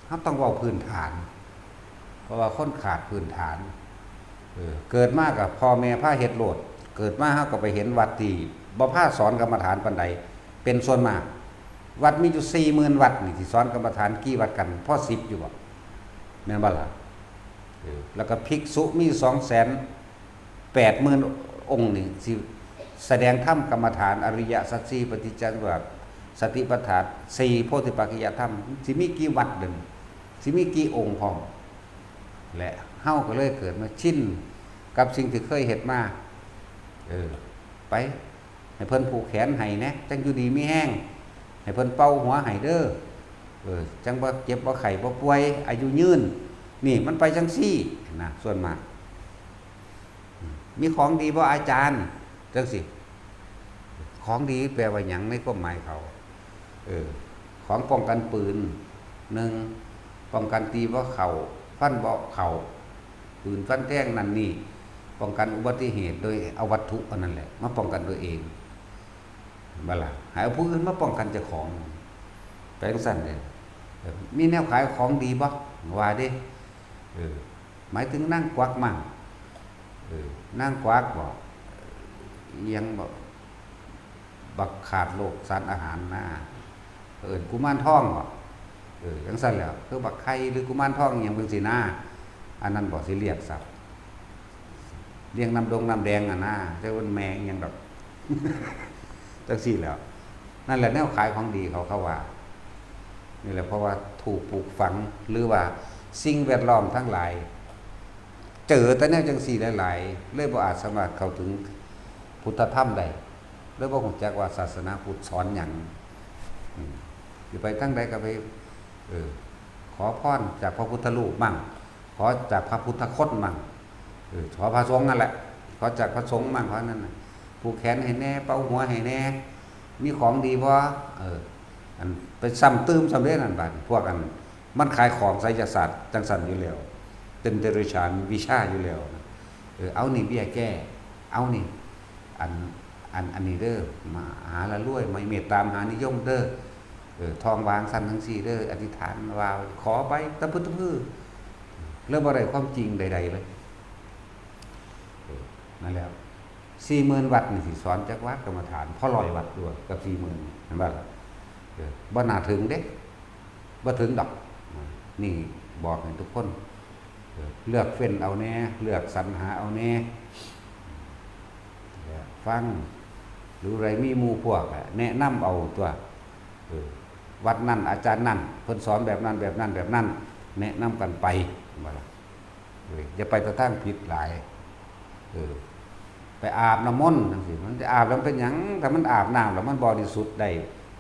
เขาต้องว่าพื้นฐานเพราะว่าคนขาดพื้นฐานเกิดมากับพ่อแม่พาเฮ็ดโลดเกิดมาเขาก็ไปเห็นวัดที่บ่พาสอนกรรมฐานปานใดเป็นส่วนมากวัดมีอยู่ 40,000 วัดนี่ที่สอนกรรมฐานกี่วัดกันพอ10อยู่บ่แม่นบ่ล่ะแล้วก็ภิกษุมี 280,000 องค์นี่สิแสดงธรรมกรรมฐานอริยสัจ4ปฏิจจสมุปบาทสติปัฏฐาน4โพธิปัจจยธรรมสิมีกี่วัดเดิมสิมีกี่องค์พร้อมและเฮาก็เลยเกิดมาชินกับสิ่งที่เคยเฮ็ดมาไปให้เพิ่นผูกแขนให้แหน่จังอยู่ดีมีแห้งให้เพิ่นเป่าหัวให้เด้อจังบ่เจ็บบ่ไข้บ่ป่วยอายุยืนนี่มันไปจังซี่นะส่วนมากมีของดีบ่อาจารย์จังสิของดีแปลว่าหยังในความหมายเขาของป้องกันปืน1ป้องกันตีบ่เข้าฟันบ่เข้าปืนฟันแทงนั่นนี่ป้องกันอุบัติเหตุโดยเอาวัตถุอันนั้นแหละมาป้องกันตัวเองบ่ล่ะหาผู้อื่นมาป้องกันเจ้าของแปลงสั่นเด้มีแนวขายของดีบ่ว่าเด้หมายถึงนั่งกวักมั่งนั่งกวักบ่ยังบ่บักขาดโลกสารอาหารนะกุมารทองบ่จังซั่นแล้วคือบักไข่หรือกุมารทองหยังเป็นสินะอันนั้นบ่สิเรียกศัพท์เรียงน้ำแดงอ่ะนะแต่ว่าแมงยังแบบจังซี่แล้วนั่นแหละแนวขายของดีเขาว่านี่แหละเพราะว่าถูกปลูกฝังหรือว่าสิ่งแวดล้อมทั้งหลายเจอแต่แนวจังซี่หลายๆเลยบ่อาจสามารถเข้าถึงพุทธธรรมได้เลยบ่ฮู้จักว่าศาสนาพุทธสอนหยังสิไปทางใดก็ไปขอพรจากพระพุทธรูปมั่งขอจากพระพุทธคตมั่งขอพระสงฆ์นั่นแหละขอจากพระสงฆ์มั่งเพราะนั้นน่ะผูกแขนให้แน่เป่าหัวให้แน่มีของดีบ่อันไปซ้ำตื้มซ้ำเด้นั่นบาดพวกกันมันขายของไสยศาสตร์จังซั่นอยู่แล้วเป็นเดรัจฉานวิชาอยู่แล้วเอานี่เบี้ยแก้เอานี่อันนี้เด้อมาหาละรวยไม่เมตตามหานิยมเด้อทองวางสั่นทั้ง4เด้ออธิษฐานว่าขอไปตะพึตะพื้อเรื่องบ่ได้ความจริงใดๆเลยนั่นแล้ว 40,000 วัดนี่สิสอนจักวัดกรรมฐานพอ100 วัดด้วยกับ 40,000 เห็นบ่ล่ะบ่น่าถึงเด้บ่ถึงดอกนี่บอกให้ทุกคนเลือกเฟ้นเอาแน่เลือกสรรหาเอาแน่ ฟังหรืออะไรมีหมู่พวกแนะนำเอาตัววัดนั่นอาจารย์นั่นเพิ่นสอนแบบนั้นแบบนั้นแบบนั้นแนะนำกันไปว่าล่ะอย่าไปตะทั้งผิดหลายไปอาบน้ำมนต์จังซี่มันจะอาบแล้วเป็นหยังถ้ามันอาบน้ำแล้วมันบริสุทธิ์ได้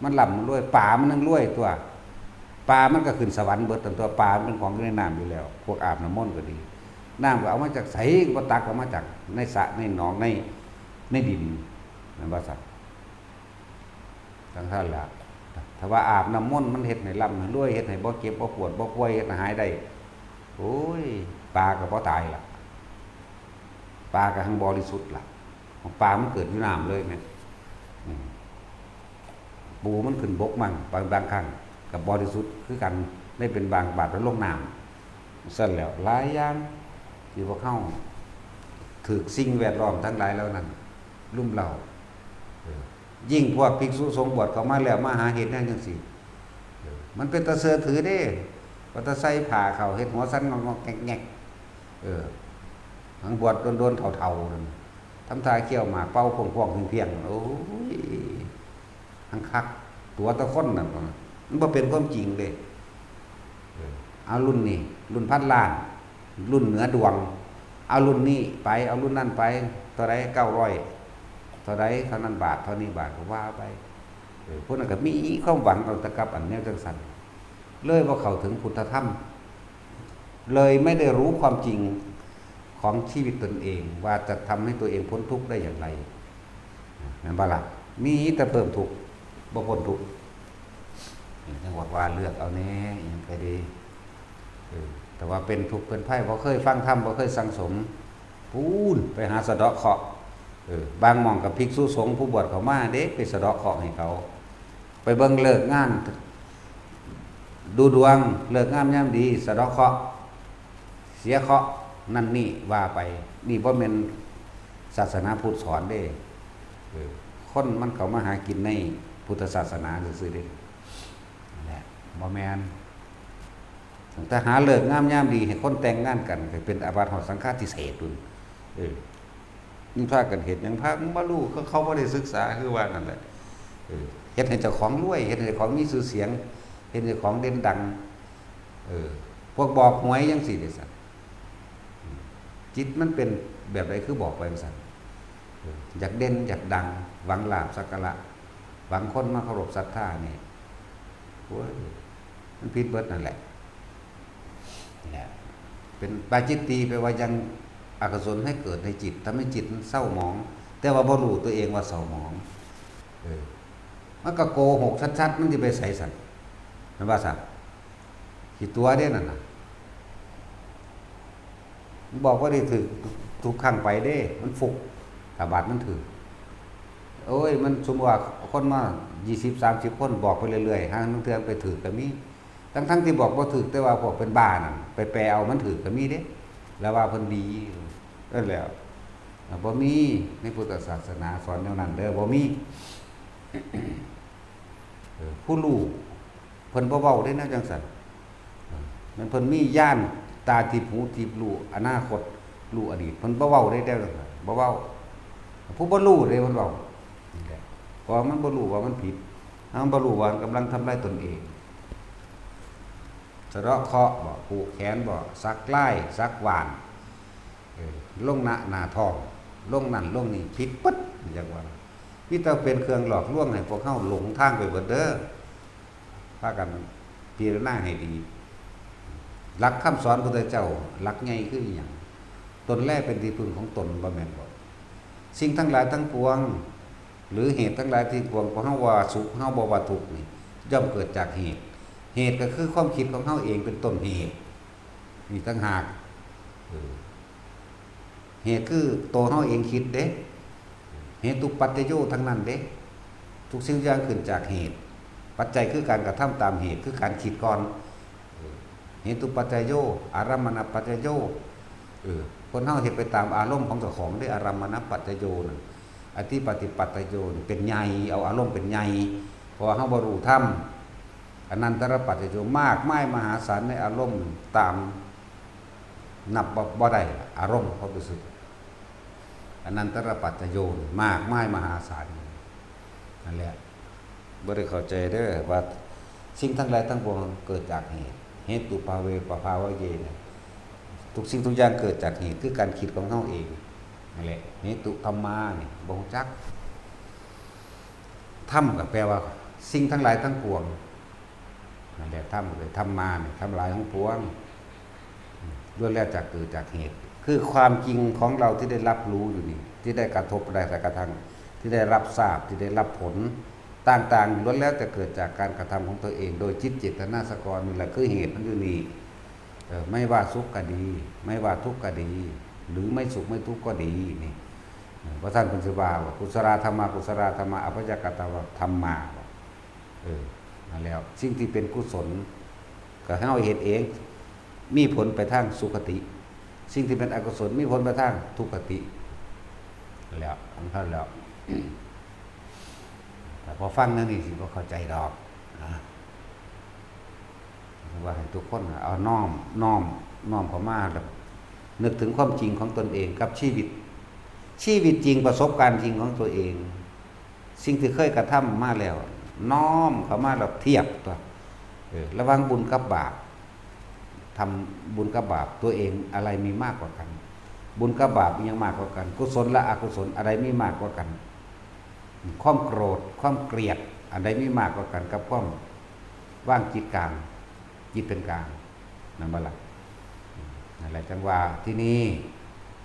มันร่ำมันรวยป่ามันนึงรวยตัวปลามันก็ขึ้นสวรรค์เบิดตัวปลาเป็นของอยู่ในน้ำอยู่แล้วพวกอาบน้ำมนต์ก็ดีน้ำก็เอามาจากไสก็ตักเอามาจากในสระในหนองในดินนั่นว่าสัตว์ทั้งท่านละถ้าว่าอาบน้ำมนต์มันเฮ็ดให้ร่ำให้รวยเฮ็ดให้บ่เก็บบ่ปวดบ่ป่วยเฮ็ดให้หายได้โอ้ยปลาก็บ่ตายล่ะปลาก็ทั้งบริสุทธิ์ล่ะปลามันเกิดอยู่น้ำเลยแม่ปูมันขึ้นบกมั่งบางครั้งกับบริสุทธิ์คือกันได้เป็นบางบาดแล้วลงน้ำสั่นแล้วหลายอย่างที่พวกเข้าถือสิ่งแวดล้อมทั้งหลายแล้วนั้นลุ่มเรายิ่งพวกภิกษุสงฆ์บวชเข้ามาแล้วมาหาเหตุนั่นจังซี่มันเป็นตะเสือถือเด้ว่าตะใส่ผ้าเขาเฮ็ดหัวสั้นงอกๆแงกๆทั้งบวชโดนๆเฒ่าๆนั่นทำทาเขี้ยวหมากเป่าพวงๆเพียงๆโอ้ยทั้งคักตัวตะคนนั่นมันบ่เป็นความจริงเลยเอารุ่นนี้รุ่นพันล้านรุ่นเหนือดวงเอารุ่นนี้ไปเอารุ่นนั้นไปเท่าไร900เท่าไรเท่านั้นบาทเท่านี้บาทก็ว่าไปพวกนั้นก็มีความหวังเอาตะกับอันแนวจังสันเลยว่าเข้าถึงพุทธธรรมเลยไม่ได้รู้ความจริงของชีวิตตนเองว่าจะทำให้ตัวเองพ้นทุกข์ได้อย่างไรนั่นบ่ล่ะมีแต่เพิ่มทุกข์บ่พ้นทุกข์จังหวัดว่าเลือกเอาแน่ยังก็ดีแต่ว่าเป็นทุกข์เป็นไพ่บ่เคยฟังธรรมบ่เคยสังสมพูนไปหาสะเดาะเคราะห์บางหม่องกับภิกษุสงฆ์ผู้บวชเขามาเด้ไปสะเดาะเคราะห์ให้เขาไปเบิ่งเลิกงานดูดวงเลิกงามยามดีสะเดาะเคราะห์เสียเคราะห์นั่นนี่ว่าไปนี่บ่แม่นศาสนาพุทธสอนเด้คนมันเขามาหากินในพุทธศาสนาซื่อๆเด้นั่นแหละบ่แม่นถ้าหาเลิกงามยามดีให้คนแต่งงานกันก็เป็นอาบัติหอสังฆาทิเศษดุนนี่พากันเห็นอย่างพาบ่รู้เขาบ่ได้ศึกษาคือว่านั่นแหละเฮ็ดให้เจ้าของรวยเฮ็ดให้เจ้าของมีชื่อเสียงเฮ็ดให้เจ้าของเด่นดังพวกบอกหวยจังซี่เด้ซั่นจิตมันเป็นแบบใดคือบอกไปจังซั่นอยากเด่นอยากดังหวังลาภสักการะหวังคนมาเคารพศรัทธานี่โอ้ยมันผิดเบิดนั่นแหละเป็นปาจิตตีแปลว่ายังอกุศลให้เกิดในจิตทำให้จิตมันเศร้าหมองแต่ว่าบ่รู้ตัวเองว่าเศร้าหมองมันก็โกหกชัดๆมันสิไปใส่สันมันว่าสันขี้ตัวเด้นั่นน่ะมันบอกว่าได้ถือทุกครั้งไปเด้มันฟุกถ้าบาดมันถือโอ้ยมันสมมุติว่าคนมา20-30คนบอกไปเรื่อยๆหางเทื่อไปถือก็มีทั้งที่บอกบ่ถูกแต่ว่าพวกเป็นบ้านั่นไปแปลเอามันถูกก็มีเด้แล้วว่าเพิ่นดีนั่นแหละบ่มีในพุทธศาสนาสอนแนวนั้นเด้อบ่มีผู้รู้เพิ่นบ่เว้าได้แนวจังซั่นมันเพิ่นมีญาณตาทิพย์หูทิพย์รู้อนาคตรู้อดีตเพิ่นบ่เว้าได้แล้วบ่เว้าผู้บ่รู้เด้เพิ่นเว้าเพราะมันบ่รู้ว่ามันผิดมันบ่รู้ว่ามันกำลังทำลายตนเองสะเดาะเคราะห์บ่ผูกแขนบ่ซักไล่ซักหวานลงหน้าท้องลงนั่นลงนี่ผิดปึ๊ดอย่างว่ามีแต่เป็นเครื่องหลอกลวงให้พวกเฮาหลงทางไปเบิดเด้อพากันพิจารณาให้ดีหลักคำสอนพระพุทธเจ้าหลักใหญ่คืออีหยังตนแรกเป็นที่พึ่งของตนบ่แม่นบ่สิ่งทั้งหลายทั้งปวงหรือเหตุทั้งหลายที่ปวงของเฮาว่าสุขเฮาบ่ว่าทุกข์นี่ย่อมเกิดจากเหตุก็คือความคิดของเฮาเองเป็นต้นเหตุนี่ต่างหากเหตุคือตัวเฮาเองคิดเด้เหตุตุปัจจโยทั้งนั้นเด้ทุกสิ่งอย่างขึ้นจากเหตุปัจจัยคือการกระทำตามเหตุคือการคิดก่อนเหตุตุปัจจโยอารัมมณปัจจโยคนเฮาเฮ็ดไปตามอารมณ์ของเจ้าของได้อารัมมณปัจจโยนั่นอธิปฏิปัตตโยเป็นใหญ่เอาอารมณ์เป็นใหญ่เพราะเฮาบ่รู้ธรรมอนันตรปัจจโยมากมายมหาศาลในอารมณ์ตามนับบ่ได้อารมณ์เขารู้สึก อนันตรปัจจโยนมากมายมหาศาลนั่นแหละบ่ได้เข้าใจเด้อว่าสิ่งทั้งหลายทั้งปวงเกิดจากเหตุเหตุภาเวปภาวะเยเนี่ยทุกสิ่งทุกอย่างเกิดจากเหตุคือการคิดของเฮาเองนั่นแหละเหตุธรรมานี่บ่รู้จักธรรมก็แปลว่าสิ่งทั้งหลายทั้งปวงนั่นแหละธรรมเลยธรรมาเนี่ยทำลายทั้งปวงล้วนแล้วจากเกิดจากเหตุคือความจริงของเราที่ได้รับรู้อยู่นี่ที่ได้กระทบได้กระทั่งที่ได้รับทราบที่ได้รับผลต่างๆล้วนแล้วแต่เกิดจากการกระทำของตัวเองโดยจิตเจตนาสกรนี่แหละคือเหตุมันอยู่นี่ไม่ว่าสุขก็ดีไม่ว่าทุกข์ก็ดีหรือไม่สุขไม่ทุกข์ก็ดีนี่พระท่านเป็นสิว่ากุศลธรรมะกุศลธรรมะอภิญญากตธรรมะนั่นแล้วสิ่งที่เป็นกุศลก็ให้เราเห็นเองมีผลไปทางสุขติสิ่งที่เป็นอกุศลมีผลไปทางทุกขติแล้วของท่านแล้วแต่พอฟังนั่นนี่สิก็เข้าใจดอกว่าให้ทุกคนเอาน้อมเข้ามาแบบนึกถึงความจริงของตนเองกับชีวิตจริงประสบการณ์จริงของตัวเองสิ่งที่เคยกระทำมาแล้วน้อมเข้ามาแบบเทียบตัวระหว่างบุญกับบาปทำบุญกับบาปตัวเองอะไรมีมากกว่ากันบุญกับบาปมียังมากกว่ากันกุศลและอกุศลอะไรมีมากกว่ากันความโกรธความเกลียดอันใดมีมากกว่ากันกับความว่างจิตกลางจิตเป็นกลางนั่นบ่ล่ะนั่นแหละจังว่าที่นี่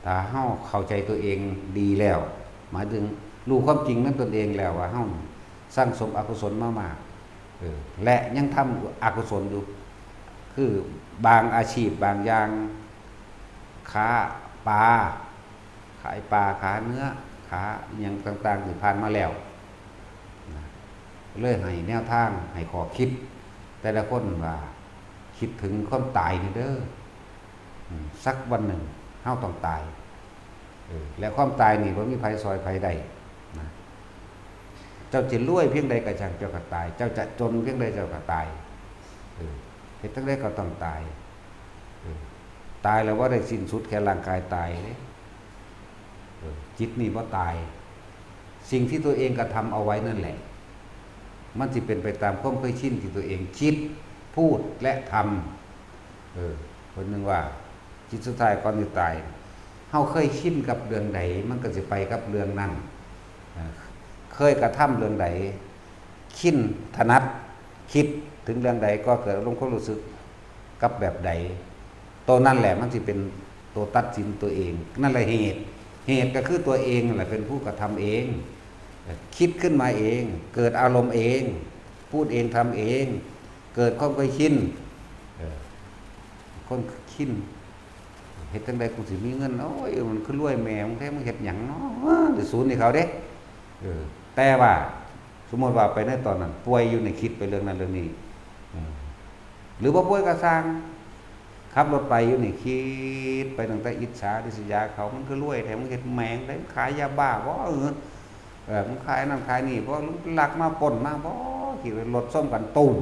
ถ้าเฮาเข้าใจตัวเองดีแล้วหมายถึงรู้ความจริงนั้นตนเองแล้วว่าเฮาสร้างสมอกุศลมามากและยังทำอกุศลอยู่คือบางอาชีพบางอย่างค้าปลาขายปลาค้าเนื้อค้าอย่างต่างๆที่ผ่านมาแล้วเลยให้แนวทางให้ขอคิดแต่ละคนว่าคิดถึงความตายนี่เด้อสักวันหนึ่งเฮาต้องตายและความตายนี่บ่มีภัยซอยภัยใดนะเจ้าจะรวยเพียงใดก็ช่างเจ้าก็ตายเจ้าจะจนเพียงใดเจ้าก็ตายเหตุทั้งใดก็ต้องตายตายแล้วว่าได้สิ้นสุดแค่ร่างกายตายเลยจิตนี่บ่ตายสิ่งที่ตัวเองกระทำเอาไว้นั่นแหละมันสิเป็นไปตามความเคยชินที่ตัวเองคิดพูดและทำคนหนึ่งว่าจิตสุดท้ายก่อนจะตายเฮาเคยชินกับเรื่องใดมันก็สิไปกับเรื่องนั้นเคยกระทำเรื่องใดคิดถนัดคิดถึงเรื่องใดก็เกิดอารมณ์ความรู้สึกกับแบบใดตัวนั่นแหละมันสิเป็นตัวตัดสินตัวเองนั่นแหละเหตุก็คือตัวเองนั่นแหละเป็นผู้กระทำเองคิดขึ้นมาเองเกิดอารมณ์เองพูดเองทำเองเกิดความเคยชินคนชินเฮ็ดจังไดกูสิมีเงินโอ้ยมันคือรวยแม่มึงแท้มึงเฮ็ดหยังเนาะสิสูญให้เขาเด้แต่ว่าสมมติว่าไปในตอนนั้นป่วยอยู่ในคิดไปเรื่องนั้นเรื่องนี้หรือว่าป่วยก็สร้างขับรถไปอยู่นี่คิดไปตั้งแต่อิจฉาริษยาเขามันคือรวยแท้มึงเฮ็ดแมงได้ขายยาบ้าบ่มึงขายนั่นขายนี่เพราะลักมาปล้นมาบ่ขี่รถส้มกันตุ้ม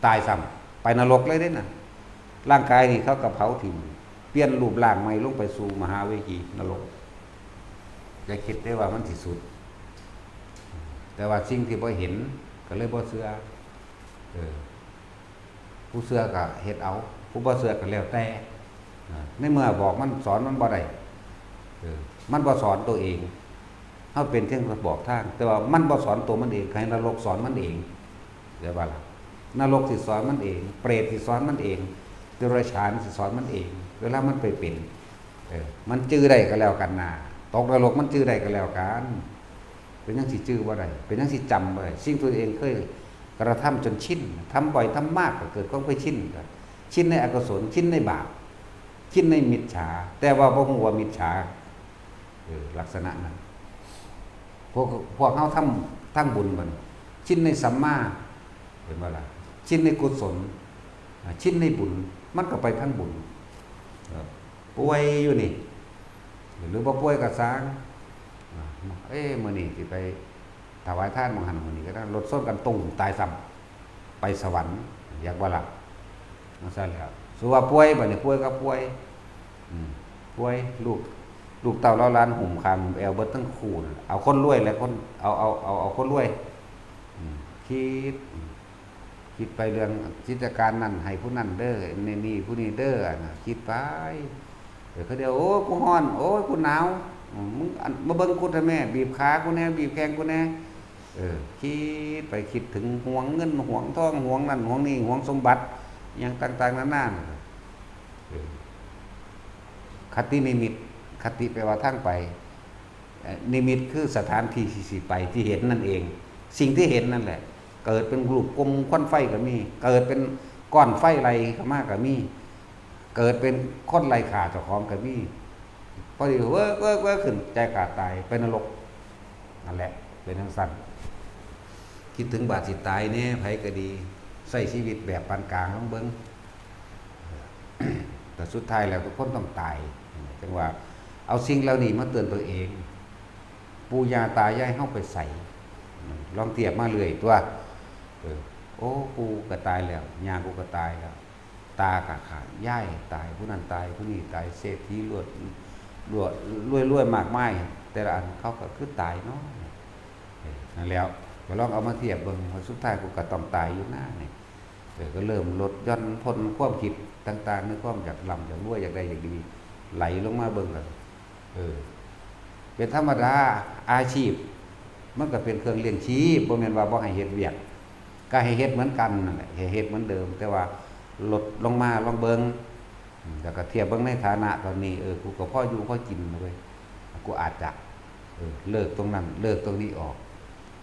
ตายซ้ำไปนรกเลยเด้น่ะร่างกายนี่เขาก็เผาทิ้งเปลี่ยนรูปร่างใหม่ลงไปสู่มหาเวทีนรกจะคิดได้ว่ามันที่สุดแต่ว่าสิ่งที่บ่เห็นก็เลยบ่เชื่อผู้เชื่อก็เฮ็ดเอาผู้บ่เชื่อก็แล้วแต่ในเมื่อบอกมันสอนมันบ่ได้มันบ่สอนตัวเองเฮาเป็นเพียงบอกทางแต่ว่ามันบ่สอนตัวมันเองให้นรกสอนมันเองเดี๋ยวว่าล่ะนรกสิสอนมันเองเปรตสิสอนมันเองเดรัจฉานสิสอนมันเองเวลามันไปเป็นมันจื้อได้ก็แล้วกันน่ะตกนรกมันจื้อได้ก็แล้วกันเป็นจังสิจื้อบ่ได้เป็นจังสิจำบ่ได้สิ่งตัวเองเคยกระทำจนชินทำบ่อยทำมากก็เกิดความเคยชินชินในอกุศลชินในบาปชินในมิจฉาแต่ว่าบ่ฮู้ว่ามิจฉาลักษณะนั้นพวกเฮาทำบุญมันชินในสัมมาเห็นบ่ล่ะชินในกุศลชินในบุญมันก็ไปทั้งบุญป่วยอยู่นี่หรือบ่ป่วยก็สร้างมื้อนี้สิไปถวายทานมื้อหันมื้อนี้ก็ได้รถชนกันตุ้งตายซ้ำไปสวรรค์อยากบ่ล่ะจังซั่นแหละสุว่าป่วยบัดนี้ป่วยก็ป่วยป่วยลูก ลูกเต่าเล้าล้านหุ่มคำแอลเบิร์ตตั้งคูนเอาคนรวยแล้วคนเอาคนรวยคิดคิดไปเรื่องจิตการนั่นให้ผู้นั่นเด้อนี่ผู้นี้เด้อคิดไปเดี๋ยวเขาเดียวโอ้กูฮ้อนโอ้กูหนาวมึงมาเบิ่งกูทำแม่บีบขากูแน่บีบแข้งกูแน่คิดไปคิดถึงห่วงเงินห่วงทองห่วงนั่นห่วงนี่ห่วงสมบัติอย่างต่างๆนานาคตินิมิตคติแปลว่าทางไปนิมิตคือสถานที่ที่ไปที่เห็นนั่นเองสิ่งที่เห็นนั่นแหละเกิดเป็นกลุ่มกลมควันไฟก็มีเกิดเป็นก้อนไฟไรก็มากก็มีเกิดเป็นค้นไรขาเจ้าของก็มีพอดีเว้อขึ้นใจขาดตายเป็นนรกนั่นแหละเป็นทั้งสั้นคิดถึงบาดสิตายเนี่ยไผก็ดีใส่ชีวิตแบบปานกลางต้องเบิ้งแต่สุดท้ายแล้วทุกคนต้องตายจังว่าเอาสิ่งเหล่านี้มาเตือนตัวเองปู่ย่าตายายเข้าไปใส่ลองเทียบมาเลยตัวโอ้กูก็ตายแล้วย่ากูก็ตายแล้วตากะขาดย่ายตายผู้นั้นตายผู้นี้ตายเศรษฐีรวยมากมายแต่ละอันเขาก็คือตายเนาะนั่นแล้วก็ลองเอามาเทียบเบิ่งว่าสุดท้ายกูก็ต้องตายอยู่หน้าเนี่ยก็เริ่มลดย่อนพ้นความคิดต่างๆในความอยากลำอยากรวยอยากได้อยากดีไหลลงมาเบิ่งกันเป็นธรรมดาอาชีพมันก็เป็นเครื่องเลี้ยงชีพบ่แม่นว่าบ่ให้เฮ็ดเวียกก็ให้เฮ็ดเหมือนกันนั่นแหละให้เฮ็ดเหมือนเดิมแต่ว่าลดลงมาลองเบิ่งแล้วก็เทียบเบิ่งในฐานะตอนนี้กูก็พออยู่พอกินเว้ยกูอาจจะเลิกตรงนั้นเลิกตรงนี้ออก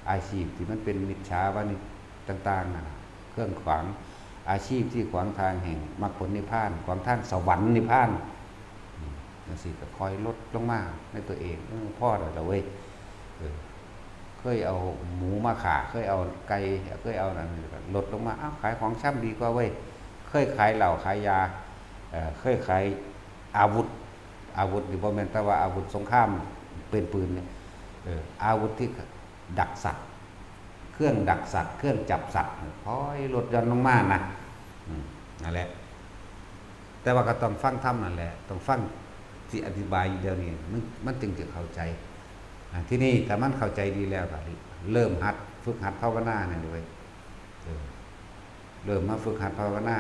อาชีพที่มันเป็นมิจฉาวานิชต่างๆน่ะเครื่องขวางอาชีพที่ขวางทางแห่งมรรคผลนิพพานขวางทางสวรรค์นิพพานนั่นสิก็คอยลดลงมาในตัวเองพ่อเราเว้ยเคยเอาหมูมาขาเคยเอาไก่เคยเอาอะไรลดลงมาขายของช่ำดีกว่าเว้ยเคยขายเหล้าขายยาเคยขายอาวุธที่บ่แม่นแต่ว่าอาวุธสงครามเป็นปืนเนี่ยอาวุธที่ดักสัตว์เครื่องดักสัตว์เครื่องจับสัตว์ค่อยลดหย่อนลงมานะนั่นแหละแต่ว่าก็ต้องฟังธรรมนั่นแหละต้องฟังที่อธิบายอยู่เดียวนี้มันจึงจะเข้าใจที่นี่ถ้ามันเข้าใจดีแล้วก็เริ่มฝึกหัดภาวนาเนี่ยด้วยเริ่มมาฝึกหัดภาวนา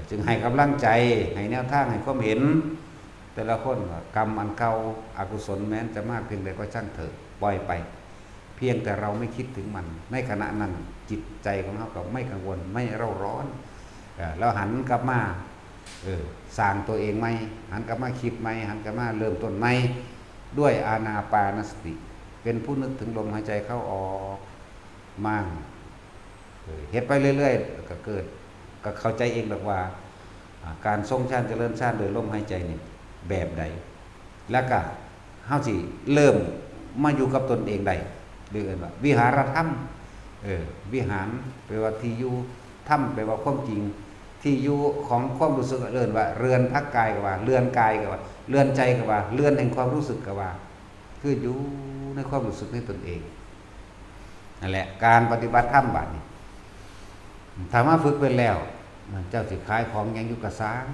จึงให้กำลังใจให้แนวทางให้ความเห็นแต่ละคนกรรมอันเก่าอกุศลแม้นจะมากเพียงใดก็ช่างเถอะปล่อยไปเพียงแต่เราไม่คิดถึงมันในขณะนั้นจิตใจของเราก็ไม่กังวลไม่เร่าร้อนเราหันกลับมาสร้างตัวเองไหมหันกลับมาคิดไหมหันกลับมาเริ่มต้นไหมด้วยอานาปานสติเป็นผู้นึกถึงลมหายใจเข้าออกมั่งเฮ็ดไปเรื่อยๆก็เกิดก็เข้าใจเองหรอกว่าการทรงฌานเจริญฌานโดยลมหายใจนี่แบบใดแล้วก็เฮาสิเริ่มมาอยู่กับตนเองได้เรียกว่าวิหารธรรมวิหารแปลว่าที่อยู่ธรรมแปลว่าความจริงที่อยู่ของความรู้สึกเรือนว่าเรือนพักกายก็ว่าเรือนกายก็ว่าเรือนใจก็ว่าเรือนแห่งความรู้สึกก็ว่าคืออยู่ในความรู้สึกในตนเองนั่นแหละการปฏิบัติธรรมบัดนี้ถ้ามาฝึกเป็นแล้วเจ้าสิขายของยังอยู่กับสาง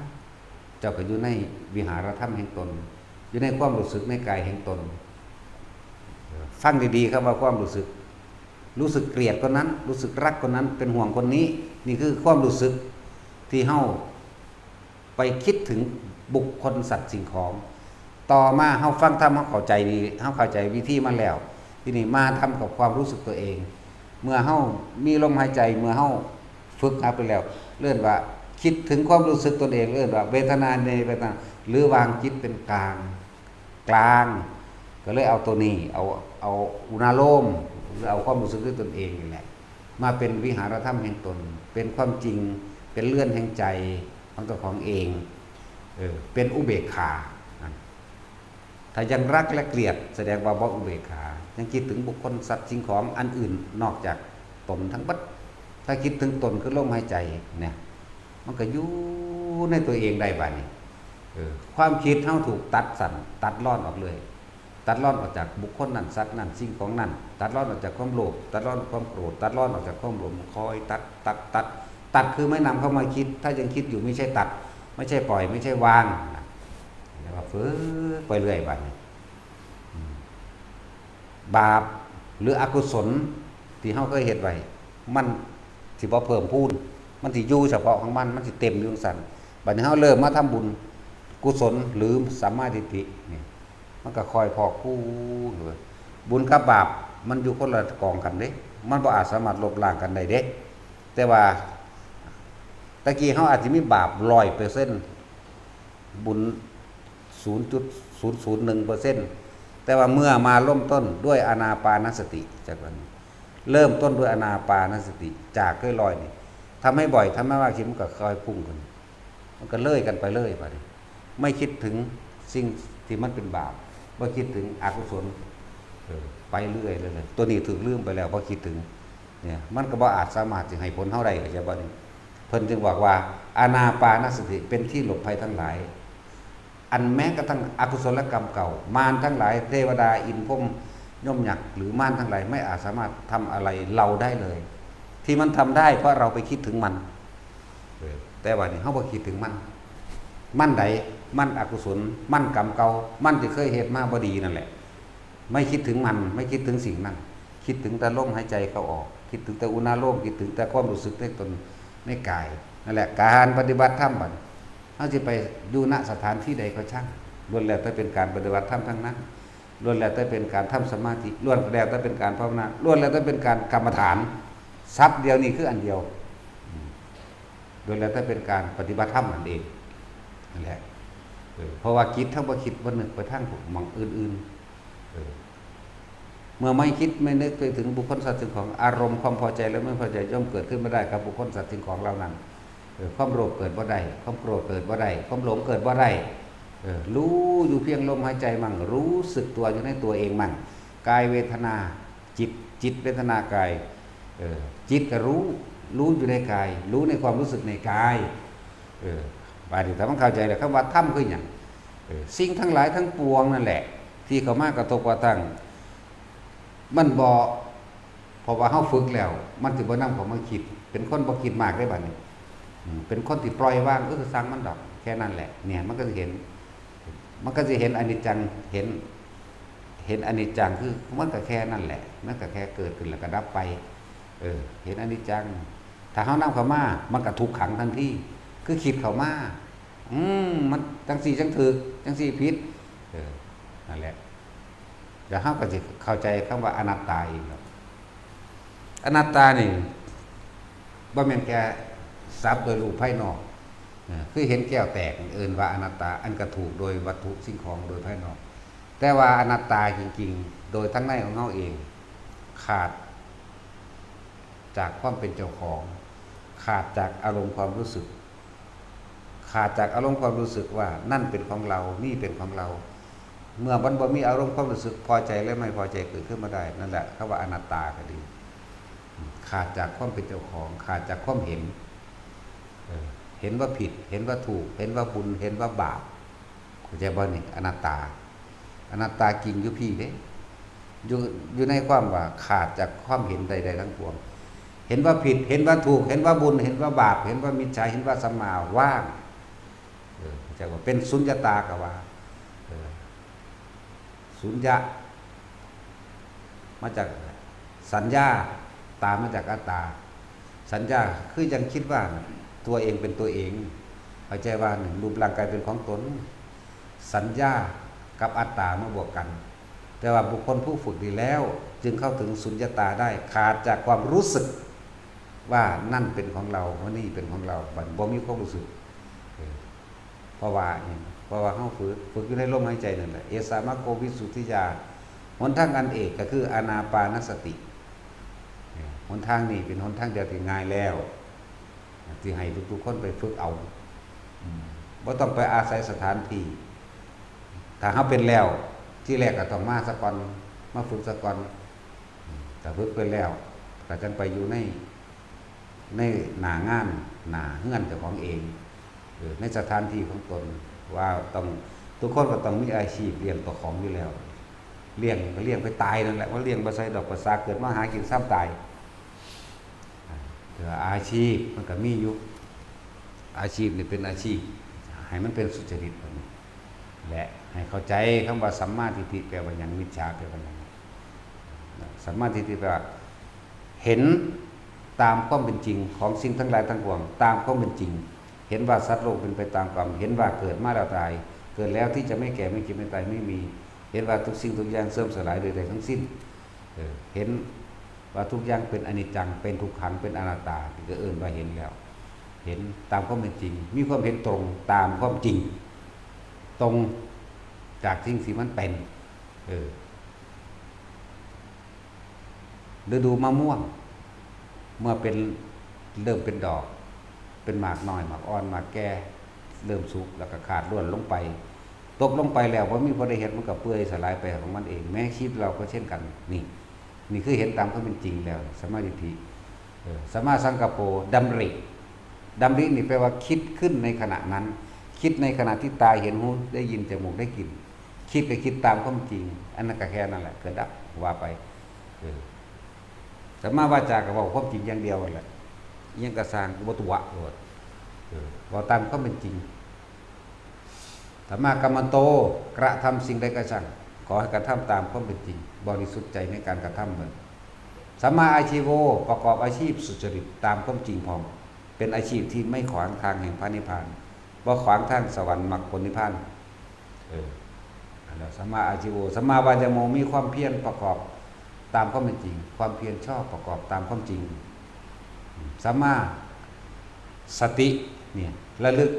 เจ้าก็อยู่ในวิหารธรรมแห่งตนอยู่ในความรู้สึกในกายแห่งตนฟังดีๆครับว่าความรู้สึกเกลียดคนนั้นรู้สึกรักคนนั้นเป็นห่วงคนนี้นี่คือความรู้สึกที่เฮาไปคิดถึงบุคคลสัตว์สิ่งของต่อมาเฮาฟังธรรมเฮาเข้าใจดีเฮาเข้าใจวิธีมันแล้วทีนี้มาทำกับความรู้สึกตัวเองเมื่อเฮามีลมหายใจเมื่อเฮาฝึกหัดไปแล้วเลื่อนว่าคิดถึงความรู้สึกตนเองเลื่อนว่าเวทนาในเวทนาหรือวางจิตเป็นกลางก็เลยเอาตัวนี้เอาอุณาโลมหรือเอาความรู้สึกด้วยตนเองนี่แหละมาเป็นวิหารธรรมแห่งตนเป็นความจริงเป็นเลื่อนแห่งใจของตัวของเองเป็นอุเบกขาถ้ายังรักและเกลียดแสดงว่าบ่อุเบกขายังคิดถึงบุคคลสัตว์สิ่งของอันอื่นนอกจากตนทั้งบัดถ้าคิดถึงตนคือลมหายใจเนี่ยมันก็อยู่ในตัวเองได้บัดนี้ความคิดเท่าถูกตัดสั่นตัดร่อนออกเลยตัดร่อนออกจากบุคคลนั้นสัตว์นั้นสิ่งของนั้นตัดร่อนออกจากความโลภตัดร่อนความโกรธตัดร่อนออกจากความหลงคอยตัดคือไม่นำเข้ามาคิดถ้ายังคิดอยู่ไม่ใช่ตัดไม่ใช่ปล่อยไม่ใช่วางเรียกว่า ฝึกไปเรื่อยบัดนี้บาปหรืออกุศลที่เฮาเคยเฮ็ดไว้มันสิบ่เพิ่มพูนมันสิอยู่เฉพาะของมันสิเต็มอยู่จังซั่นบัดนี้เฮาเริ่มมาทำบุญกุศลหรือสัมมาทิฏฐินี่มันก็ค่อยพอกพูนเลยบุญกับบาปมันอยู่คนละกองกันเด้มันบ่อาจสามารถลบล้างกันได้เด้แต่ว่าตะกี้เฮาอาจสิมีบาป 100% บุญ 0.001% แต่ว่าเมื่อมาเริ่มต้นด้วยอานาปานสติจากวันนี้เริ่มต้นด้วยอานาปานสติจากเคยลอยนี่ทำให้บ่อยทำให้มากคิดมันก็ค่อยพุ่งขึ้นมันก็เลื่อยกันไปเรื่อยไปไม่คิดถึงสิ่งที่มันเป็นบาปไม่คิดถึงอกุศลไปเรื่อยเลยตัวนี้ถูกลืมไปแล้วพอคิดถึงเนี่ยมันก็บ่อาจสามารถจะให้ผลเท่าใดก็จะบ่นี่เพิ่นจึงบอกว่าอานาปานสติเป็นที่หลบภัยทั้งหลายอันแม้กระทั่งอกุศลกรรมเก่ามารทั้งหลายเทวดาอินพรหมย่อมยักษ์หรือมารทั้งหลายไม่อาจสามารถทำอะไรเราได้เลยที่มันทำได้เพราะเราไปคิดถึงมันแต่ว่านี่เฮาบ่คิดถึงมันใดมันอกุศลมันกรรมเก่ามันที่เคยเฮ็ดมาบ่ดีนั่นแหละไม่คิดถึงมันไม่คิดถึงสิ่งนั้นคิดถึงแต่ลมหายใจเข้าออกคิดถึงแต่อุณาโลมคิดถึงแต่ความรู้สึกในตนในกายนั่นแหละการปฏิบัติธรรมบัดเฮาสิไปอยู่ณสถานที่ใดก็ช่างล้วนแล้วแต่เป็นการปฏิบัติธรรมทั้งนั้นล้วนแล้วแต่เป็นการทำสมาธิล้วนแล้วแต่เป็นการภาวนาล้วนแล้วแต่เป็นการกรรมฐานทรัพย์เดียวนี่คืออันเดียวโดยแล้วแต่เป็นการปฏิบัติธรรมนั่นเองนั่นแหละเพราะว่าคิดทั้งบ่คิดบ่นึกไปทางหม่องอื่นเมื่อไม่คิดไม่นึกไปถึงบุคคลสัตว์สิ่งของอารมณ์ความพอใจและไม่พอใจย่อมเกิดขึ้นไม่ได้กับบุคคลสัตว์สิ่งของเหล่านั้นความโลภเกิดบ่ได้ความโกรธเกิดบ่ได้ความหลงเกิดบ่ได้รู้อยู่เพียงลมหายใจมั่งรู้สึกตัวอยู่ในตัวเองมั่งกายเวทนาจิตเวทนากายจิตก็รู้อยู่ในกายรู้ในความรู้สึกในกายบาดนี้ถ้ามันเข้าใจแล้วคำว่าธรรมคือหยังสิ่งทั้งหลายทั้งปวงนั่นแหละที่เข้ามากระทบกระทั่งมันบ่เพราะว่าเฮาฝึกแล้วมันสิบ่นำเข้ามาคิดเป็นคนบ่คิดมากได้บัดนี้เป็นคนที่ปล่อยวางก็คือสร้างมันดอกแค่นั้นแหละเนี่ยมันก็สิเห็นอนิจจังเห็นอนิจจังคือมันก็แค่นั้นแหละมันก็แค่เกิดขึ้นแล้วก็ดับไปเห็นอนิจจังถ้าเฮานำเข้ามามันก็ทุกขังทันทีคือคิดเข้ามามันจังสี่จังถูกจังสี่ผิดนั่นแหละแล้วเฮาก็สิเข้าใจคำว่าอนัตตาอีกครับอนัตตานี่บ่แม่นแค่ทรัพย์โดยรูปภายนอกคือเห็นแก้วแตกเอิ้นว่าอนัตตาอันก็ถูกโดยวัตถุสิ่งของโดยภายนอกแต่ว่าอนัตตาจริงๆโดยทั้งในของเฮาเองขาดจากความเป็นเจ้าของขาดจากอารมณ์ความรู้สึกขาดจากอารมณ์ความรู้สึกว่านั่นเป็นของเรานี่เป็นของเราเมื่อมันบ่มีอารมณ์ความรู้สึกพอใจและไม่พอใจเกิดขึ้นมาได้นั่นแหละคำว่าอนัตตาก็ดีขาดจากความเป็นเจ้าของขาดจากความเห็นว่าผิดเห็นว่าถูกเห็นว่าบุญเห็นว่าบาปเข้าใจบ่นี่อนัตตาจริงอยู่พี่เด้อยู่ในความว่าขาดจากความเห็นใดๆทั้งปวงเห็นว่าผิดเห็นว่าถูกเห็นว่าบุญเห็นว่าบาปเห็นว่ามิจฉาเห็นว่าสัมมาว่างจะว่าเป็นสุญญตาก็ว่าสุญญะมาจากสัญญาตามาจากอัตตาสัญญาคือยังคิดว่าตัวเองเป็นตัวเองเข้าใจว่ารูปร่างกายเป็นของตนสัญญากับอัตตามาบวกกันแต่ว่าบุคคลผู้ฝึกดีแล้วจึงเข้าถึงสุญญตาได้ขาดจากความรู้สึกว่านั่นเป็นของเราว่านี่เป็นของเราบ่มีความรู้สึกเพราะว่าเฮาฝึกอยู่ในลมหายใจนั่นแหละเอสามะโกวิสุทธิยาหนทางอันเอกก็คืออานาปานสติหนทางนี้เป็นหนทางเดียวที่ง่ายแล้วที่ให้ทุกๆคนไปฝึกเอาบ่ต้องไปอาศัยสถานที่ถ้าเฮาเป็นแล้วที่แรกก็ต้องมาซะก่อนมาฝึกซะก่อนถ้าฝึกไปแล้วก็จังไปอยู่ในหน้างานหน้าเฮือนเจ้าของเองในสถานที่ของตนว่าต้องทุกคนก็ต้องมีอาชีพเลี้ยงตัวของอยู่แล้วเลี้ยงไปตายนั่นแหละว่าเลี้ยงบ่ใส่ดอกประสาเกิดมาหากินซ้ำตายอาชีพมันก็มีอยู่อาชีพนี่เป็นอาชีพให้มันเป็นสุจริต และให้เข้าใจคำว่าสัมมาทิฏฐิแปลว่าหยังมิจฉาแปลว่าหยังสัมมาทิฏฐิแปลว่าเห็นตามความเป็นจริงของสิ่งทั้งหลายทั้งปวงตามความเป็นจริงเห็นว่าสัตว์โลกเป็นไปตามกรรมเห็นว่าเกิดมาแล้วตายเกิดแล้วที่จะไม่แก่ไม่เจ็บไม่ตายไม่มีเห็นว่าทุกสิ่งทุกอย่างเสื่อมสลายโดยใดทั้งสิ้นเห็นว่าทุกอย่างเป็นอนิจจังเป็นทุกขังเป็นอนัตตาก็ว่าเห็นแล้วเห็นตามความเป็นจริงมีความเห็นตรงตามความจริงตรงจากสิ่งที่มันเป็นฤดูมะม่วงเมื่อเป็นเริ่มเป็นดอกเป็นหมากน้อยหมากอ่อนหมากแก่เริ่มสุกแล้วก็ขาดร่วนลงไปตกลงไปแล้วว่ามีพอได้เห็นมันก็เปื่อยสลายไปของมันเองแม้ชีวิตเราก็เช่นกันนี่คือเห็นตามความเป็นจริงแล้วสัมมาทิฏฐิสัมมาสังกัปโปดำรินี่แปลว่าคิดขึ้นในขณะนั้นคิดในขณะที่ตาเห็นหูได้ยินจมูกได้กลิ่นคิดก็คิดตามความจริงอันนั้นก็แค่นั้นแหละเกิดดับว่าไปสัมมาวาจาก็บอกความจริงอย่างเดียวแหละยังกระสร้างวัตถุวะโลดว่าตามความเป็นจริงสัมมากัมมันโตกระทำสิ่งใดก็ช่างขอให้กระทำตามความเป็นจริงบริสุทธิ์ใจในการกระทำเหมือนสัมมาอาชีโวประกอบอาชีพสุจริตตามความจริงพร้อมเป็นอาชีพที่ไม่ขวางทางแห่งพระนิพพานว่าขวางทางสวรรค์มรรคผลนิพพานสัมมาอาชีโวสัมมาวายโมมีความเพียรประกอบตามความเป็นจริงความเพียรชอบประกอบตามความจริงสัมมาสติเนี่ยระลึก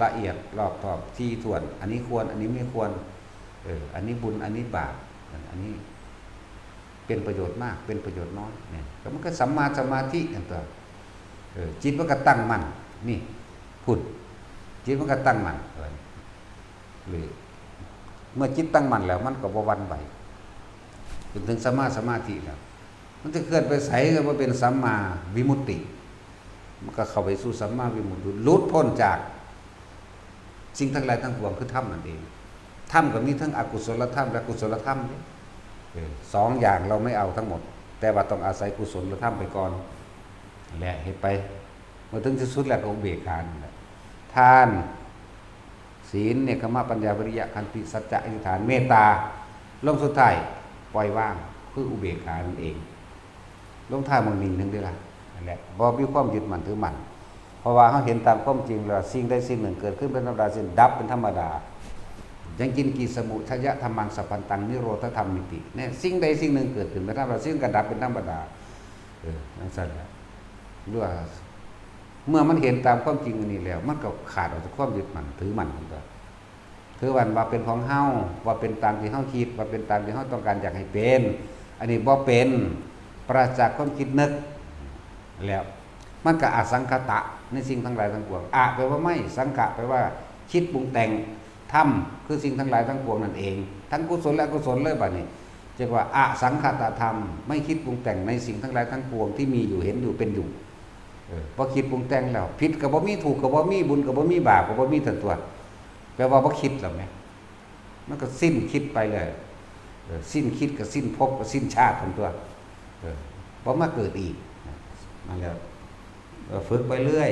ละเอียดรอบคอบที่ถ้วนอันนี้ควรอันนี้ไม่ควรอันนี้บุญอันนี้บาปอันนี้เป็นประโยชน์มากเป็นประโยชน์น้อยเนี่ยมันก็สัมมาสมาธิกันตัวจิตมันก็ตั้งมั่นนี่พูดจิตมันก็ตั้งมั่นหรือเมื่อจิตตั้งมั่นแล้วมันก็บ่หวั่นไหวจนถึงสัมมาสมาธิแล้วมันจะเคลื่อนไปใสก็ว่าเป็นสัมมาวิมุตติมันก็เข้าไปสู่สัมมาวิมุตติหลุดพ้นจากสิ่งทั้งหลายทั้งปวงคือธรรมนั่นเองธรรมก็มีทั้งอกุศลธรรมและกุศลธรรมสองอย่างเราไม่เอาทั้งหมดแต่ว่าต้องอาศัยกุศลธรรมไปก่อนแหละเห็นไปเมื่อถึงที่สุดแล้วก็อุเบกขาทานศีลเนกขมะปัญญาวิริยะขันติสัจจะอธิษฐานเมตตาลงสุดท้ายปล่อยว่างคืออุเบกขานั่นเองลงท้ายมันนิ่งนึงได้ละนั่นแหละบ่มีความยึดมั่นถือมั่นเพราะว่าเขาเห็นตามความจริงแล้วสิ่งใดสิ่งหนึ่งเกิดขึ้นเป็นธรรมดาสิ่งดับเป็นธรรมดายังกินกีสมุทยะธรรมังสัพพันตังนิโรธธรรมมิติเนี่ยสิ่งใดสิ่งหนึ่งเกิดขึ้นเป็นธรรมดาสิ่งก็ดับเป็นธรรมดานั่นสั่นแหละด้วยเมื่อมันเห็นตามความจริงอันนี้แล้วมันก็ขาดออกจากความยึดมั่นถือมั่นของตัวถือว่าเป็นของเฮาว่าเป็นตามที่เฮาคิดว่าเป็นตามที่เฮาต้องการอยากให้เป็นอันนี้บ่เป็นปราศจากความคิดนึกแล้วมันก็อสังคตะในสิ่งทั้งหลายทั้งปวงแปลว่าไม่สังขะแปลว่าคิดปรุงแต่งทำคือสิ่งทั้งหลายทั้งปวงนั่นเองทั้งกุศลและอกุศลเลยบัดนี้เรียกว่าอสังขตธรรมไม่คิดปรุงแต่งในสิ่งทั้งหลายทั้งปวงที่มีอยู่เห็นอยู่เป็นอยู่พอคิดปรุงแต่งแล้วผิดก็บ่มีถูกก็บ่มีบุญก็บ่มีบาปก็บ่มีทั้งตัวแปลว่าบ่คิดหรอกแม่มันก็สิ้นคิดไปเลยสิ้นคิดก็สิ้นภพก็สิ้นชาติทั้งตัวบ่มาเกิดอีกนั่นแหละฝึกไปเรื่อย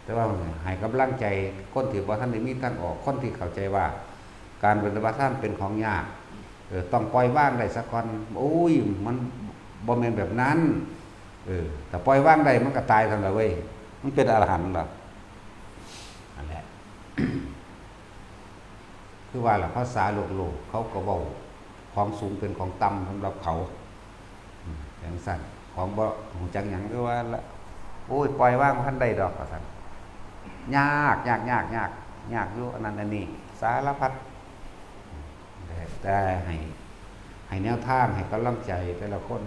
แต่ว่าให้กำลังใจคนที่บ่ทันได้มีทางออกคนที่เข้าใจว่าการปฏิบัติธรรมเป็นของยากต้องปล่อยว่างได้สักคนโอ้ยมันบ่แม่นแบบนั้นแต่ปล่อยว่างได้มันก็ตายทั้งนั้นเว้ยมันเป็นอรหันต์หรอนั่นแหละ คือว่าล่ะภาษาโลกเขาก็เว้าของสูงเป็นของต่ำสำหรับเขาอย่างสั้นของบ่ฮู้จักหยังก็ว่าละโอ้ยปล่อยว่างท่านใดดอกว่าซั่นยากอยู่อันนั้นอันนี้สารพัดแต่ให้แนวทางให้กำลังใจแต่ละคน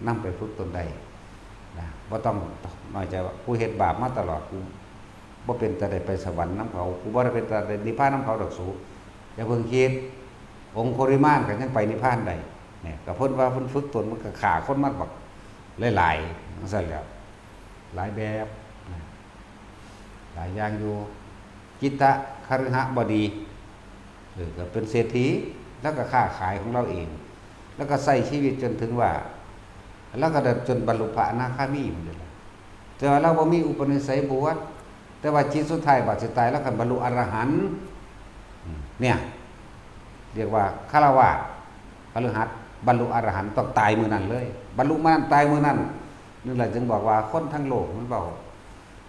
นำไปฝึกตนใดนะบ่ต้องน้อยใจว่าผู้เฮ็ดบาปมาตลอดกูบ่เป็นแต่ได้ไปสวรรค์นำเขากูบ่ได้เป็นแต่ได้นิพพานนำเขาดอกสูอย่าเพิ่งคิดองค์โคริมานก็ยังไปนิพพานได้เนี่ยก็เพิ่นว่าเพิ่นฝึกตนมันก็ฆ่าคนมาบักหลายๆจังซั่นแหล้วหลายแบบหลายอย่างอยู่จิตตะคฤหบดีก็เป็นเศรษฐีแล้วก็ค้าขายของเราเองแล้วก็ใช้ชีวิตจนถึงว่าแล้วก็จนบรรลุพระอนาคามีหมดเลยแต่ว่าเราบ่มีอุปนิสัยบวชแต่ว่าจิตสุดท้ายบัดสิตายแล้วก็บรรลุอรหันต์ เนี่ยเรียกว่าฆราวาสพฤหัสบรรลุอรหันต์ต้องตายมื้อนั้นเลยบรรลุมานั้นตายมื้อนั้นนี่แหละจึงบอกว่าคนทั้งโลกมันบอก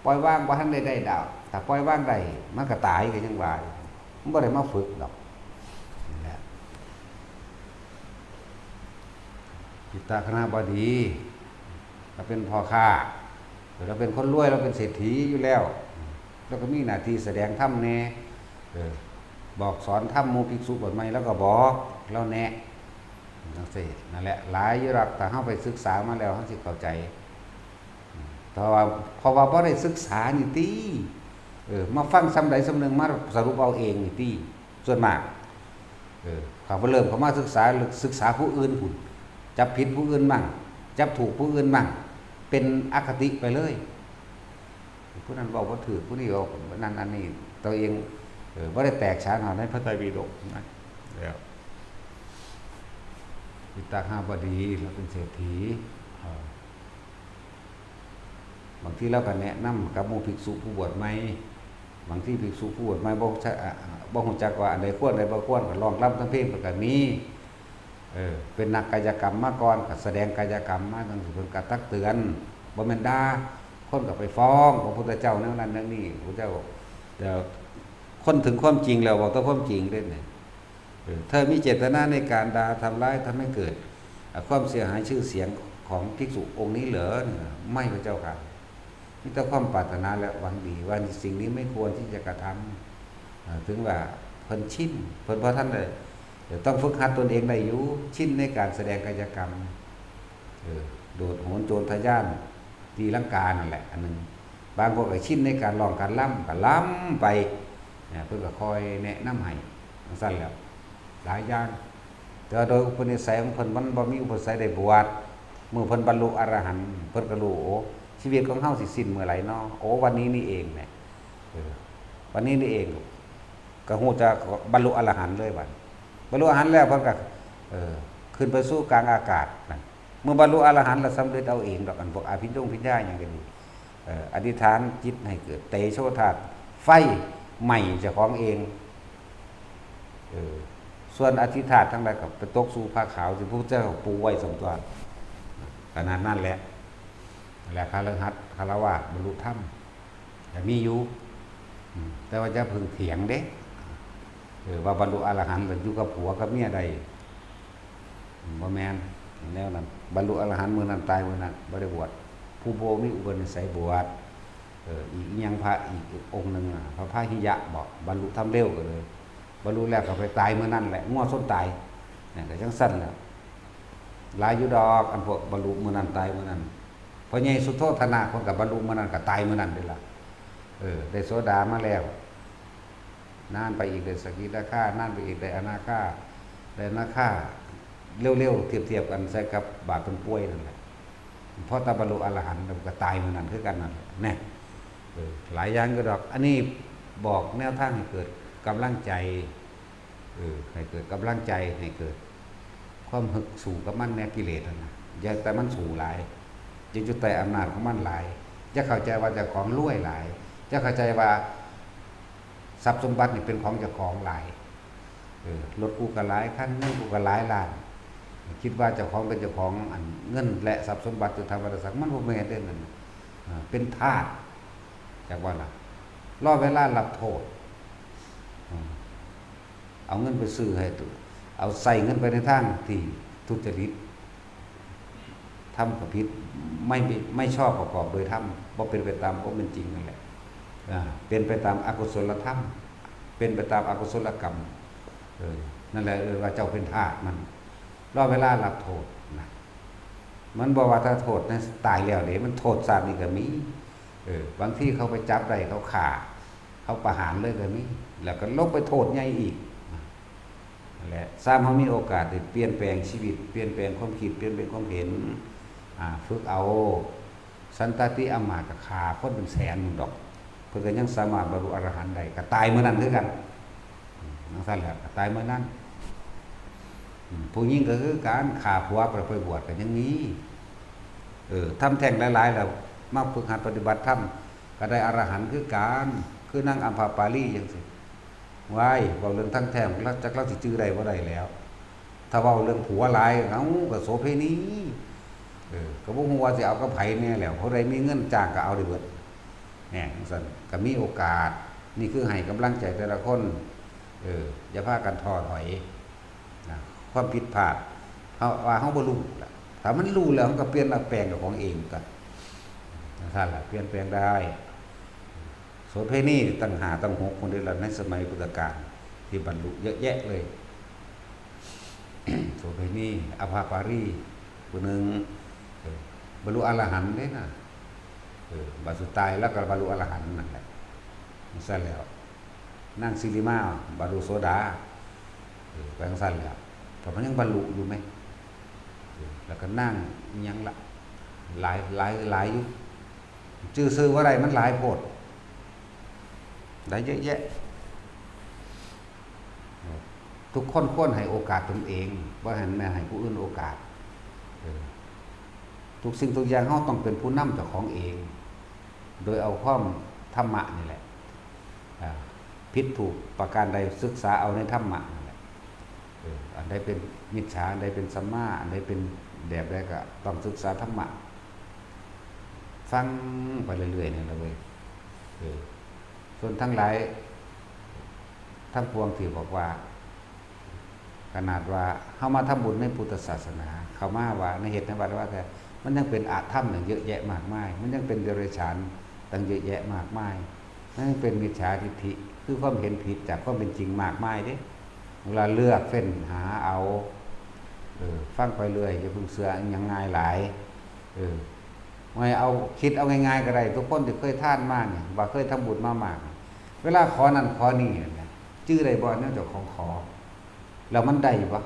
ปล่อยว่างบ่ทันได้ดาวถ้าปล่อยว่างได้มันก็ตายก็ยังว่ามันบ่ได้มาฝึกดอกนี่แหละจิตตคณบดีเราเป็นพ่อค้าเราเป็นคนรวยเราเป็นเศรษฐีอยู่แล้วแล้วก็มีหน้าที่แสดงธรรมแน่บอกสอนธรรมหมู่ภิกษุบวชใหม่แล้วก็บอกแล้วแนะจังซี่นั่นแหละหลายอยู่หรอกถ้าเฮาไปศึกษามาแล้วเฮาสิเข้าใจแต่ว่าเพราะว่าบ่ได้ศึกษานี่ติมาฟังซ้ำใดซ้ำหนึ่งมาสรุปเอาเองนี่ติส่วนมากเขาเริ่มเขามาศึกษาผู้อื่นพุ่นจับผิดผู้อื่นมั่งจับถูกผู้อื่นมั่งเป็นอคติไปเลยผู้นั้นบอกว่าถือผู้นี้บอกนั่นอันนี้ตัวเองบ่ได้แตกฉานหาในพระไตรปิฎกนะแล้วจิตตคบดีเราเป็นเศรษฐีบางทีเราก็แนะนำกับหมู่ภิกษุผู้บวชใหม่บางที่ภิกษุผู้บวชใหม่บ่ฮู้จักว่าอันใดควรอันใดบ่ควรก็ร้องรำทำเพลงก็มีเป็นนักกายกรรมมาก่อนก็แสดงกายกรรมมาจังซี่เพิ่นก็ตักเตือนบ่แม่นด่าคนก็ไปฟ้องพระพุทธเจ้าแนวนั้นแนวนี้พระเจ้าแต่คนถึงความจริงแล้วบอกแต่ความจริงเด้เนี่ยเธอมีเจตนาในการด่าทำร้ายทำให้เกิดความเสียหายชื่อเสียงของภิกษุองค์นี้เหรอไม่พระเจ้าค่ะมีแต่ความปรารถนาและหวังดีว่าสิ่งนี้ไม่ควรที่จะกระทำถึงว่าเพิ่นชินเพิ่นเพราะท่านเลยต้องฝึกหัดตนเองได้อยู่ชินในการแสดงกายกรรมโดดโหนโจรทะยานตีลังกานั่นแหละอันนึงบางคนก็ชินในการร้องการล่ำก็ล่ำไปเพิ่นก็คอยแนะนำให้สั้นแล้วหลายอย่างแต่โดยอุปนิสัยของเพิ่นมันบ่มีอุปนิสัยได้บวชเมื่อเพิ่นบรรลุอรหันต์เพิ่นก็รู้โอ้ชีวิตของเฮาสิสิ้นเมื่อไหร่เนาะโอ้วันนี้นี่เองเนี่ยวันนี้นี่เองก็ฮู้จะบรรลุอรหันต์เลยบัดบรรลุอรหันต์แล้วเพิ่นก็ขึ้นไปสู่กลางอากาศนั่นเมื่อบรรลุอรหันต์แล้วสำเร็จเอาเองดอกอันพวกอภิญญาอย่างนี้อธิษฐานจิตให้เกิดเตโชธาตุไฟใหม่เจ้าของเองส่วนอธิษฐานทั้งหลายก็ไปตกสู่ผ้าขาวที่พระพุทธเจ้าปูไว้สมตัวขนาดนั้นแหละคฤหัสถ์ฆราวาสบรรลุธรรมแต่มีอยู่แต่ว่าจะพึงเถียงเด้ว่าบรรลุอรหันต์อยู่กับผัวกับเมียใดบ่แม่นแนวนั้นบรรลุอรหันต์มื้อนั้นตายมื้อนั้นบ่ได้บวชผู้บ่มีอุปนิสัยบวชอีกยังพระอีกองค์นึงพระพาหิยะบอกบรรลุธรรมเร็วก็เลยบรรลุแล้วก็ไปตายมื้อนั้นแหละงัวส้นตายนี่ก็จังซั่นแล้วหลายอยู่ดอกอันพวกบรรลุมื้อนั้นตายมื้อนั้นพอใหญ่สุโธธนะคนกับบรรลุมื้อนั้นก็ตายมื้อนั้นเด้ล่ะได้โสดามาแล้วนานไปอีกได้สกิทาคานานไปอีกได้อนาคาได้อนาคาเร็วๆเทียบกันใส่กับบาปเป็นป่วยนั่นแหละเพราะตาบรรลุอรหันต์ก็ตายมื้อนั้นคือกันนั่นแหละแน่หลายอย่างก็ดอกอันนี้บอกแนวทางให้เกิดกำลังใจให้เกิดกำลังใจให้เกิดความหึกสู่กับมันแนวกิเลสนะอย่าแต่มันสู่หลายอย่าจุดแต่อำนาจของมันหลายจะเข้าใจว่าเจ้าของรวยหลายจะเข้าใจว่าทรัพย์สมบัตินี่เป็นของเจ้าของหลายรถกูก็หลายคันเงินกูก็หลายล้านคิดว่าเจ้าของเป็นเจ้าของอันเงินและทรัพย์สมบัติจะทำอะไรสักมันบ่แม่นเด้นั่นเป็นทาสจากว่าล่ะรอเวลารับโทษเอาเงินไปซื้อให้ตัวเอาใส่เงินไปในทางที่ทุจริตทำกับผิดไม่ชอบประกอบโดยทำบ่เป็นไปตามความเป็นจริงนั่นแหละเป็นไปตามอกุศลธรรมเป็นไปตามอกุศลกรรมนั่นแหละว่าเจ้าเป็นทาสมันรอเวลารับโทษนะมันบอกว่าถ้าโทษนั้นตายแล้วเดี๋ยวมันโทษศาสตร์นี่ก็มีบางที่เขาไปจับได้เขาฆ่าเขาประหารเลยก็มีแล้วก็ลบไปโทษใหญ่อีกนั่นแหละสร้างเขามีโอกาสได้เปลี่ยนแปลงชีวิตเปลี่ยนแปลงความคิดเปลี่ยนแปลงความเห็นฝึกเอาสันตติอมาตย์ก็ฆ่าคนเป็นแสนดอกเพื่อยังสามารถบรรลุอรหันต์ได้ก็ตายเมื่อนั้นคือกันนั่นสั่นแหละก็ตายเมื่อนั้นผู้หญิงก็คือการฆ่าผัวไปบวชกันอย่างนี้ทำแท่งหลายๆแล้วมาฝึกหัดปฏิบัติธรรมก็ได้อรหันต์คือการคือนั่งอัมพาปาลีอย่างสิ ว้ายเว้าเรื่องทั้งแท้แล้วจักเราสิจื้อได้บ่ได้แล้ว ถ้าเว้าเรื่องผัวหลายเอ้าก็โสเภณีก็บ่ฮู้ว่าสิเอากับไผแน่แล้วผู้ใดมีเงินจ้างก็เอาได้เบิดแหน่จังซั่นก็มีโอกาสนี่คือให้กำลังใจแต่ละคนอย่าพากันท้อถอยนะความผิดพลาดเฮาว่าเฮาบ่รู้ล่ะถ้ามันรู้แล้วมันก็เปลี่ยนแปลงกับของเองกันนั่นล่ะเปลี่ยนแปลงได้โสเภณีตั้ง5ตั้ง6คนเดียวละในสมัยพุทธกาลที่บรรลุเยอะแยะเลย โสเภณีอภาปารีผู้หนึ่งบรรลุอรหันต์เด้น่ะบัดสุดท้ายแล้วก็บรรลุอรหันต์นั่นแหละนั่นซั่นแล้วนางสิริมาบรรลุโสดาไปจังซั่นแล้วแต่มันยังบรรลุอยู่ไหมแล้วก็นั่งยังละหลายอยู่ชื่อซื่อว่าไรมันหลายโพดได้เยอะแยะทุกคนควรให้โอกาสตนเองว่าให้แม่ให้ผู้อื่นโอกาสทุกสิ่งทุกอย่างเราต้องเป็นผู้นำเจ้าของเอง โดยเอาความธรรมะนี่แหละผิดถูกประการใดศึกษาเอาในธรรมะนั่นแหละอันใดเป็นมิจฉาอันใดเป็นสัมมาอันใดเป็นแบบใดก็ต้องศึกษาธรรมะฟังไปเรื่อยๆนี่แหละเว้ยส่วนทั้งหลายทั้งปวงที่บอกว่าขนาดว่าเข้ามาทำบุญในพุทธศาสนาเข้ามาว่าในเหตุในวัดว่าแต่มันยังเป็นอาธรรมอย่างเยอะแยะมากมายมันยังเป็นเดรัจฉานตั้งเยอะแยะมากมายมันยังเป็นมิจฉาทิฏฐิคือความเห็นผิดจากความเป็นจริงมากมายเด้เวลาเลือกเฟ้นหาเอาฟังไปเรื่อยอย่าเพิ่งเสือยังง่ายหลายไม่เอาคิดเอาง่ายๆก็ได้ทุกคนที่เคยท่านมากเนี่ยว่าเคยทำบุญมามากเวลาขอนั่นขอนี่เนี่ยชื่อใดบ่เนี่ยเจ้าของขอแล้วมันได้ปะ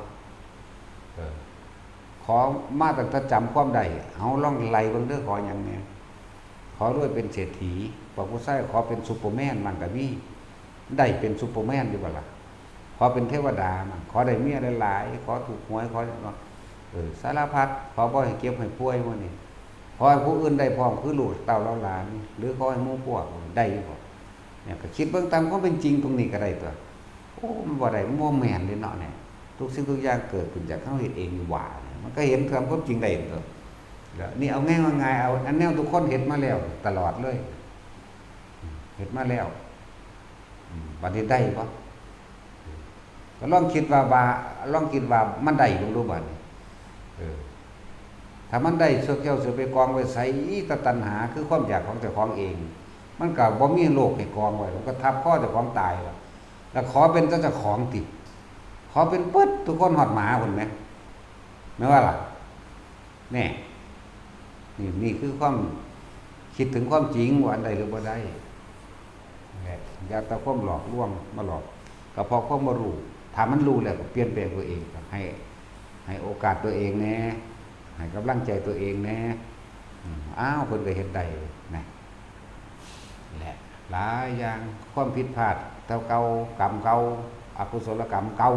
ขอมาตั้งแต่จำความได้เอาล่องไล่บางเรื่องขออย่างเนี้ยขอด้วยเป็นเศรษฐีบอกผู้ใส่ขอเป็นซูเปอร์แมนมันก็มีได้เป็นซูเปอร์แมนดีกว่าล่ะขอเป็นเทวดามันขอได้เมียหลายๆขอถูกหวยขอสารพัดขอบ่ให้เก็บให้ป่วยมื้อนี้ขอให้ผู้อื่นได้พร้อมคือลูกเต้าเราหลานหรือขอให้หมู่พวกได้บ่เนี่ยก็คิดเบิ่งตามความเป็นจริงตรงนี้ก็ได้ตัวโอ้มันบ่ได้มันบ่แม่นเลยเนาะเนี่ยทุกสิ่งทุกอย่างเกิดขึ้นจากเฮาเฮ็ดเองนี่หว่ามันก็เห็นความจริงได้ตัวแล้วนี่เอาง่ายๆเอาอันแนวทุกคนเฮ็ดมาแล้วตลอดเลยเฮ็ดมาแล้วบัดนี้ได้บ่ก็ลองคิดว่ามันได้บ่รู้บัดนี้ถ้ามันได้เสือแก้วเสือไปกองไว้ใส่ตัณหาคือความอยากของเจ้าของเองมันก็บ่มีโลกให้กองไว้มันก็ทับข้อเจ้าของตายแล้วขอเป็นเจ้าของติดขอเป็นปึ๊ดทุกคนหอดหมาพุ่นแหมแม่ว่าล่ะแน่นี่คือความคิดถึงความจริงว่าอันใดหรือบ่ได้อย่าตะความหลอกลวงมาหลอกก็พอความบ่รู้ถ้ามันรู้แล้วก็เปลี่ยนแปลงตัวเองให้โอกาสตัวเองแน่ให้กำลังใจตัวเองแน่อ้าวเพิ่นก็เฮ็ดได้นะแหละหลายอย่างความผิดพลาดเท่าเก่ากรรมเก่าอกุศลกรรมเก่า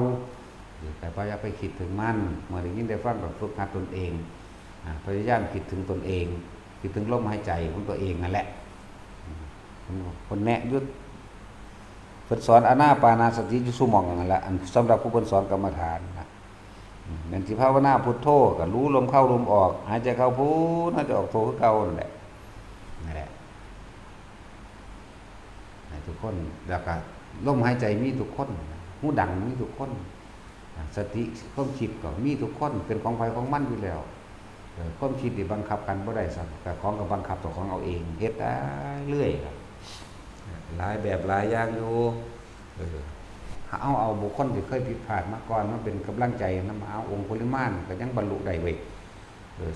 แต่พยายามไปคิดถึงมันเมื่อได้ยินได้ฟังก็ฝึกหัดตนเองพยายามคิดถึงตนเองคิดถึงลมหายใจของตัวเองนั่นแหละคนแนะยุทธเพิ่นสอนอานาปานาสติอยู่ซุหม่องนั่นแหละอันสำหรับผู้เพิ่นสอนกรรมฐานนะนั่นสิภาวนาพุทโธก็รู้ลมเข้าลมออกหายใจเข้าพุทหายใจออกโธคือเก่านั่นแหละทุกคนแล้วก็ลมหายใจมีทุกคนหูดังมีทุกคนสติความคิดก็มีทุกคนเป็นของใครของมันอยู่แล้วความคิดนี่บังคับกันบ่ได้สักแต่ของก็บังคับตัวของเอาเองเฮ็ดได้เรื่อยครับหลายแบบหลายอย่างอยู่เอาบุคคลที่เคยผิดพลาดมาก่อนมาเป็นกำลังใจนำเอาองค์ปริมาณก็ยังบรรลุได้เว้ย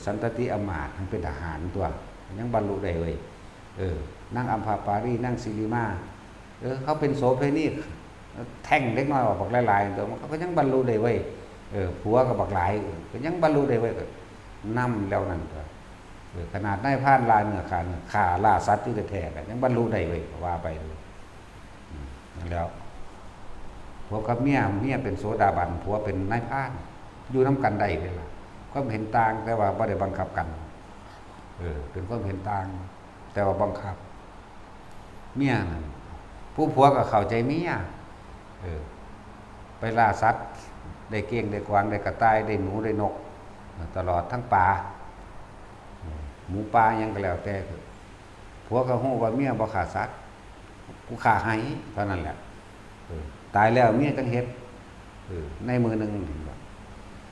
สันตติอมาตย์ทั้งเป็นทหารตัวยังบรรลุได้เว้ยนั่งอัมพาปารีนั่งศิริมาเขาเป็นโสเภณีแท่งเล็กน้อยออกหลายๆตัวเขาก็ยังบรรลุได้เว้ยผัวก็บักหลายก็ยังบรรลุได้เว้ยก็นำแล้วนั่นตัวขนาดนายพรานลายเนื้อขาล่าสัตว์ที่แท้ๆกันยังบรรลุได้เว้ยว่าไปนั่นแล้วผัวกับเมียเป็นโสดาบันผัวเป็นนายพรานอยู่น้ำกันได้เลยล่ะความเห็นต่างแต่ว่าบ่ได้บังคับกันเป็นความเห็นต่างแต่ว่าบังคับเมียผู้ผัวก็เข้าใจเมีย เออไปล่าสัตว์ได้เก้งได้กวางได้กระต่ายได้หนูได้นกตลอดทั้งป่าหมูป่ายังก็แล้วแต่ผัวก็ฮู้ว่าเมียบ่ฆ่าสัตว์กูฆ่าให้เท่านั้นแหละตายแล้วเมียจังเฮ็ดในมือหนึ่ง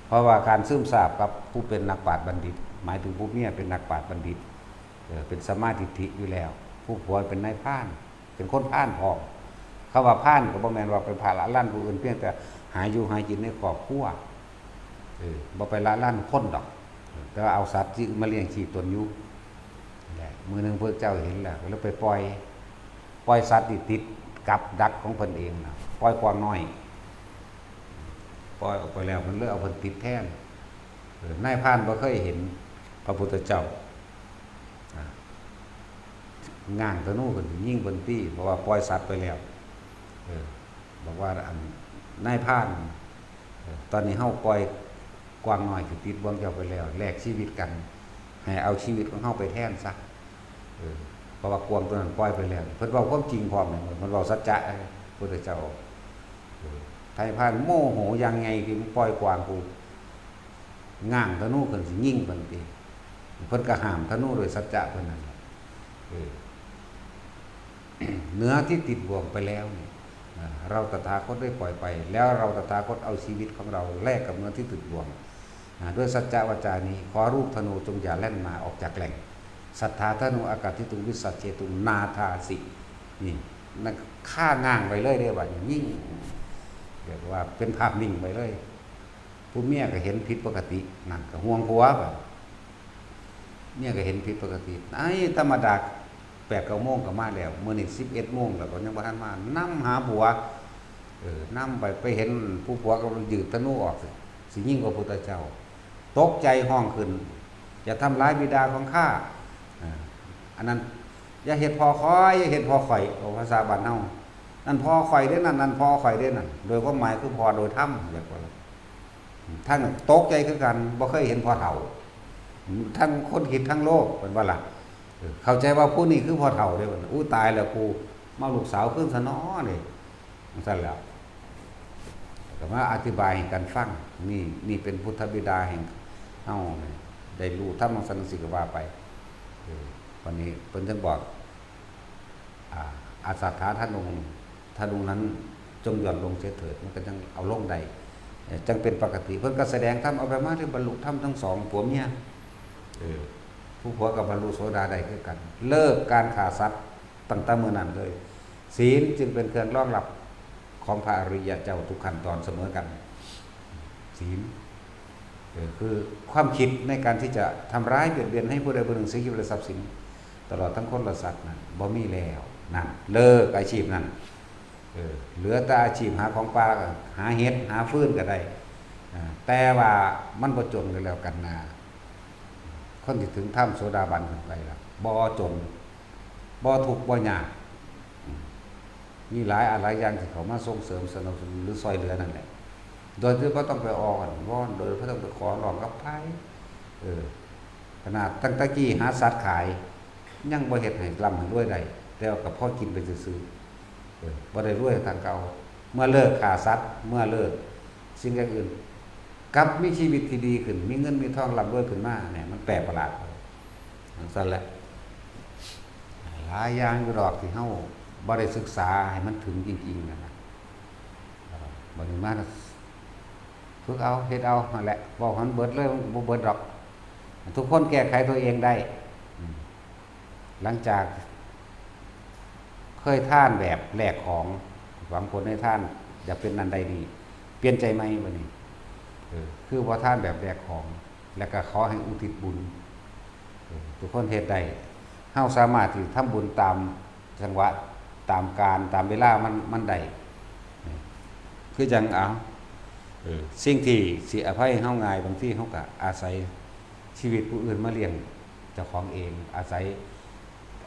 เพราะว่าการซึมซาบกับผู้เป็นนักปราชญ์บัณฑิตหมายถึงผู้เมียเป็นนักปราชญ์บัณฑิตเป็นสัมมาทิฏฐิอยู่แล้วผู้ผัวเป็นนายพรานเป็นคนพรานพอเขาว่าพรานก็บ่แม่นว่าเป็นภาระลั่นผู้อื่นเพียงแต่หาอยู่หากินในครอบครัวบ่ไปละลั่นคนดอกแต่ว่าเอาสัตว์ที่มาเลี้ยงชีพตนอยู่มือหนึ่งพระเจ้าเห็นแล้วไปปล่อยสัตว์ติดกับดักของเพิ่นเองนะปล่อยกวางน้อยปล่อยออกไปแล้วมันเลือกเอาเพิ่นติดแทนนายพรานบ่เคยเห็นพระพุทธเจ้าง่างธนูขึ้นยิงเพิ่นตีเพราะว่าปล่อยสัตว์ไปแล้วบอกว่านายพรานตอนนี้เฮาปล่อยกวางน้อยที่ติดบ่วงเจ้าไปแล้วแลกชีวิตกันให้เอาชีวิตของเฮาไปแทนซะเพราะว่ากวางตัวนั้นปล่อยไปแล้วเพิ่นเว้าความจริงพร้อมมันเว้าสัจจะพุทธเจ้าไทยพานโมโหยังไงที่ปล่อยกวางกูง่างธนูขึ้นสิยิงเพิ่นติเพิ่นก็ห้ามธนูโดยสัจจะเพิ่นนั่นเนื้อที่ติดบ่วงไปแล้วเราตถาคตได้ปล่อยไปแล้วเราตถาคตเอาชีวิตของเราแลกกับเนื้อที่ติดบ่วงด้วยสัจจะวาจานี้ขอรูปธนูจงอย่าแล่นมาออกจากแหล่งสัทธาธนูอากาศที่ตุวิสัชเชตุนาธาสินี่นั่นฆ่าง่างไปเลยเด้ว่ายิ่งเรียกว่าเป็นภาพนิ่งไปเลยผู้เมียก็เห็นผิดปกตินั่นก็ห่วงผัวแบบเมียก็เห็นผิดปกติไอ้ธรรมดา8-9 โมงก็มาแล้วมื้อนี้11 โมงแล้วก็ยังบ่ทันมานำหาผัวนำไปเห็นผู้ผัวกำลังยืดธนูออกสิยิงพระพุทธเจ้าตกใจห้องขึ้นอย่าทำร้ายบิดาของข้าอันนั้นอย่าเห็ดพอคอยอย่าเห็ดพอข่อยภาษาบ้านเฮานั่นพอข่อยได้นั่นพอข่อยได้นั่นโดยความหมายคือพอโดยธรรมอย่างว่าท่านตกใจคือกันบ่เคยเห็นพอเฒ่าทั้งคนคิดทั้งโลกเป็นว่าล่ะเข้าใจว่าผู้นี้คือพอเฒ่าได้บ่อู้ตายแล้วกูมาลูกสาวขึ้นซะน้อนี่ซั่นแล้วก็มาอธิบายให้กันฟังนี่เป็นพุทธบิดาแห่งเฮาได้รู้ธรรมสันสิกว่าไปวันนี้เพิ่นจึงบอกอาสัทธาธนูนั้นจงหย่อนลงเสียเถิดมันก็จังเอาลงได้จังเป็นปกติเพิ่นก็แสดงธรรมเอาไปมาที่บรรลุธรรมทั้งสองผัวเมียผู้ผัวกับบรรลุโสดาได้คือกันเลิกการฆ่าสัตว์ตั้งแต่เมื่อนั้นเลยศีลจึงเป็นเครื่องรองรับของพระอริยเจ้าทุกขั้นตอนเสมอกันศีลคือความคิดในการที่จะทำร้ายเบียดเบียนให้ผู้ใดผู้หนึ่งเสียชีวิตและทรัพย์สินตลอดทั้งคนและสัตว์นั้นบ่มีแล้วนั่นเลิกอาชีพนั้นเหลือแต่อาชีพหาของปลาหาเห็ดหาฟืนก็ได้แต่ว่ามันบ่จนกันแล้วกันนาคนที่ถึงถ้ำโสดาบันขึ้นไปแล้วบ่จนบ่ทุกข์บ่ยากมีหลายอะไรอย่างที่เขามาส่งเสริมสนับสนุนหรือซอยเหลือนั่นแหละโดยที่ก็ต้องไปอ้อนวอนโดยก็ต้องไปขอร้องกับไผขนาดตั้งแต่กี้หาสัตว์ขายยังบ่เฮ็ดให้ร่ำให้รวยได้แต่ว่าก็พอกินไปซื่อๆบ่ได้รวยทางเก่าเมื่อเลิกฆ่าสัตว์เมื่อเลิกสิ่งอย่างอื่นกลับมีชีวิตที่ดีขึ้นมีเงินมีทองร่ำรวยขึ้นมาเนี่ยมันแปลกประหลาดจังซั่นแหละหลายอย่างอยู่ดอกที่เฮาบ่ได้ศึกษาให้มันถึงจริงๆนะบ่ได้มาฝึกเอาเฮ็ดเอานั่นแหละบอกมันเบิดเลยบ่เบิดดอกทุกคนแก้ไขตัวเองได้หลังจากเคยท่านแบบแลกของหวังผลให้ท่านอย่าเป็นนันใดดีเปลี่ยนใจไหมวันนี้คือว่าท่านแบบแลกของแล้วก็ขอให้อุทิศบุญทุกคนเฮ็ดได้เฮาสามารถที่ทำบุญตามจังหวะตามการตามเวลามันได้คือจังเอาสิ่งที่สิอภัยเฮาง่ายบางทีเฮาก็อาศัยชีวิตผู้อื่นมาเลี้ยงเจ้าของเองอาศัย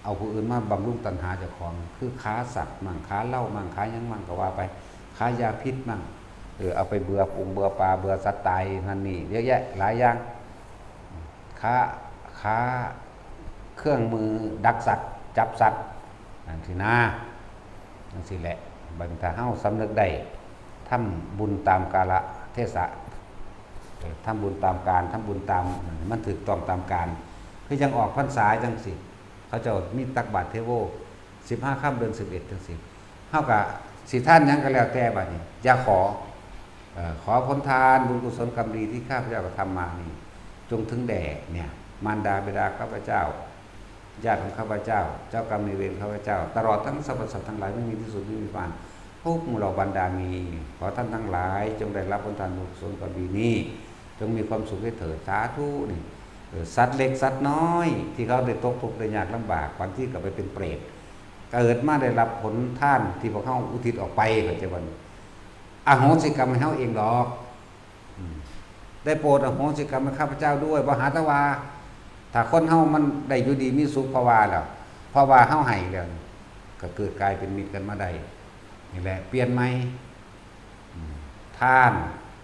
เอาผู้อื่นมาบำรุงตัณหาเจ้าของคือค้าสัตว์มั่งค้าเหล้ามั่งค้าหยังมั่งก็ว่าไปค้ายาพิษมั่งเอาไปเบื่อปรุงเบื่อปลาเบื่อสัตว์ตายนั่นนี่เยอะแยะหลายอย่างค้าเครื่องมือดักสัตว์จับสัตว์นั่นสินะนั่นสิแหละ บัดนี้ถ้าเฮาสำนึกได้ทำบุญตามกาลเทศะทำบุญตามการทำบุญตามมันถูกต้องตามการคือยังออกพรรษาจังสิเขาเจ้ามีตักบาตรเทโว15ค่ำเดือน11จังสิเฮาก็สิท่านหยังก็แล้วแต่บัดนี้อย่าขอผลทานบุญกุศลกรรมดีที่ข้าพเจ้ากระทำมานี่จงถึงแด่เนี่ยมารดาบิดาข้าพเจ้าญาติของข้าพเจ้าเจ้ากรรมนายเวรข้าพเจ้าตลอดทั้งสรรพสัตว์ทั้งหลายไม่มีที่สุดไม่มีปานพวกหมู่เหล่าบรรดามีขอท่านทั้งหลายจงได้รับผลทานบุญกุศลกรรมดีนี้จงมีความสุขให้เถิดสาธุนี่สัตว์เล็กสัตว์น้อยที่เขาได้ตกทุกข์ได้ยากลำบากวันที่กลับไปเป็นเปรตเกิดมาได้รับผลท่านที่พวกเขาอุทิศออกไปก็จะวันอโหสิกรรมให้เขาเองดอกได้โปรดอโหสิกรรมให้ข้าพเจ้าด้วยบ่หาตะวาถ้าคนเฮามันได้อยู่ดีมีสุขเพราะว่าแล้วเพราะว่าเฮาให้แล้วก็เกิดกลายเป็นมิตรกันมาได้นี่แหละเปลี่ยนไหมท่าน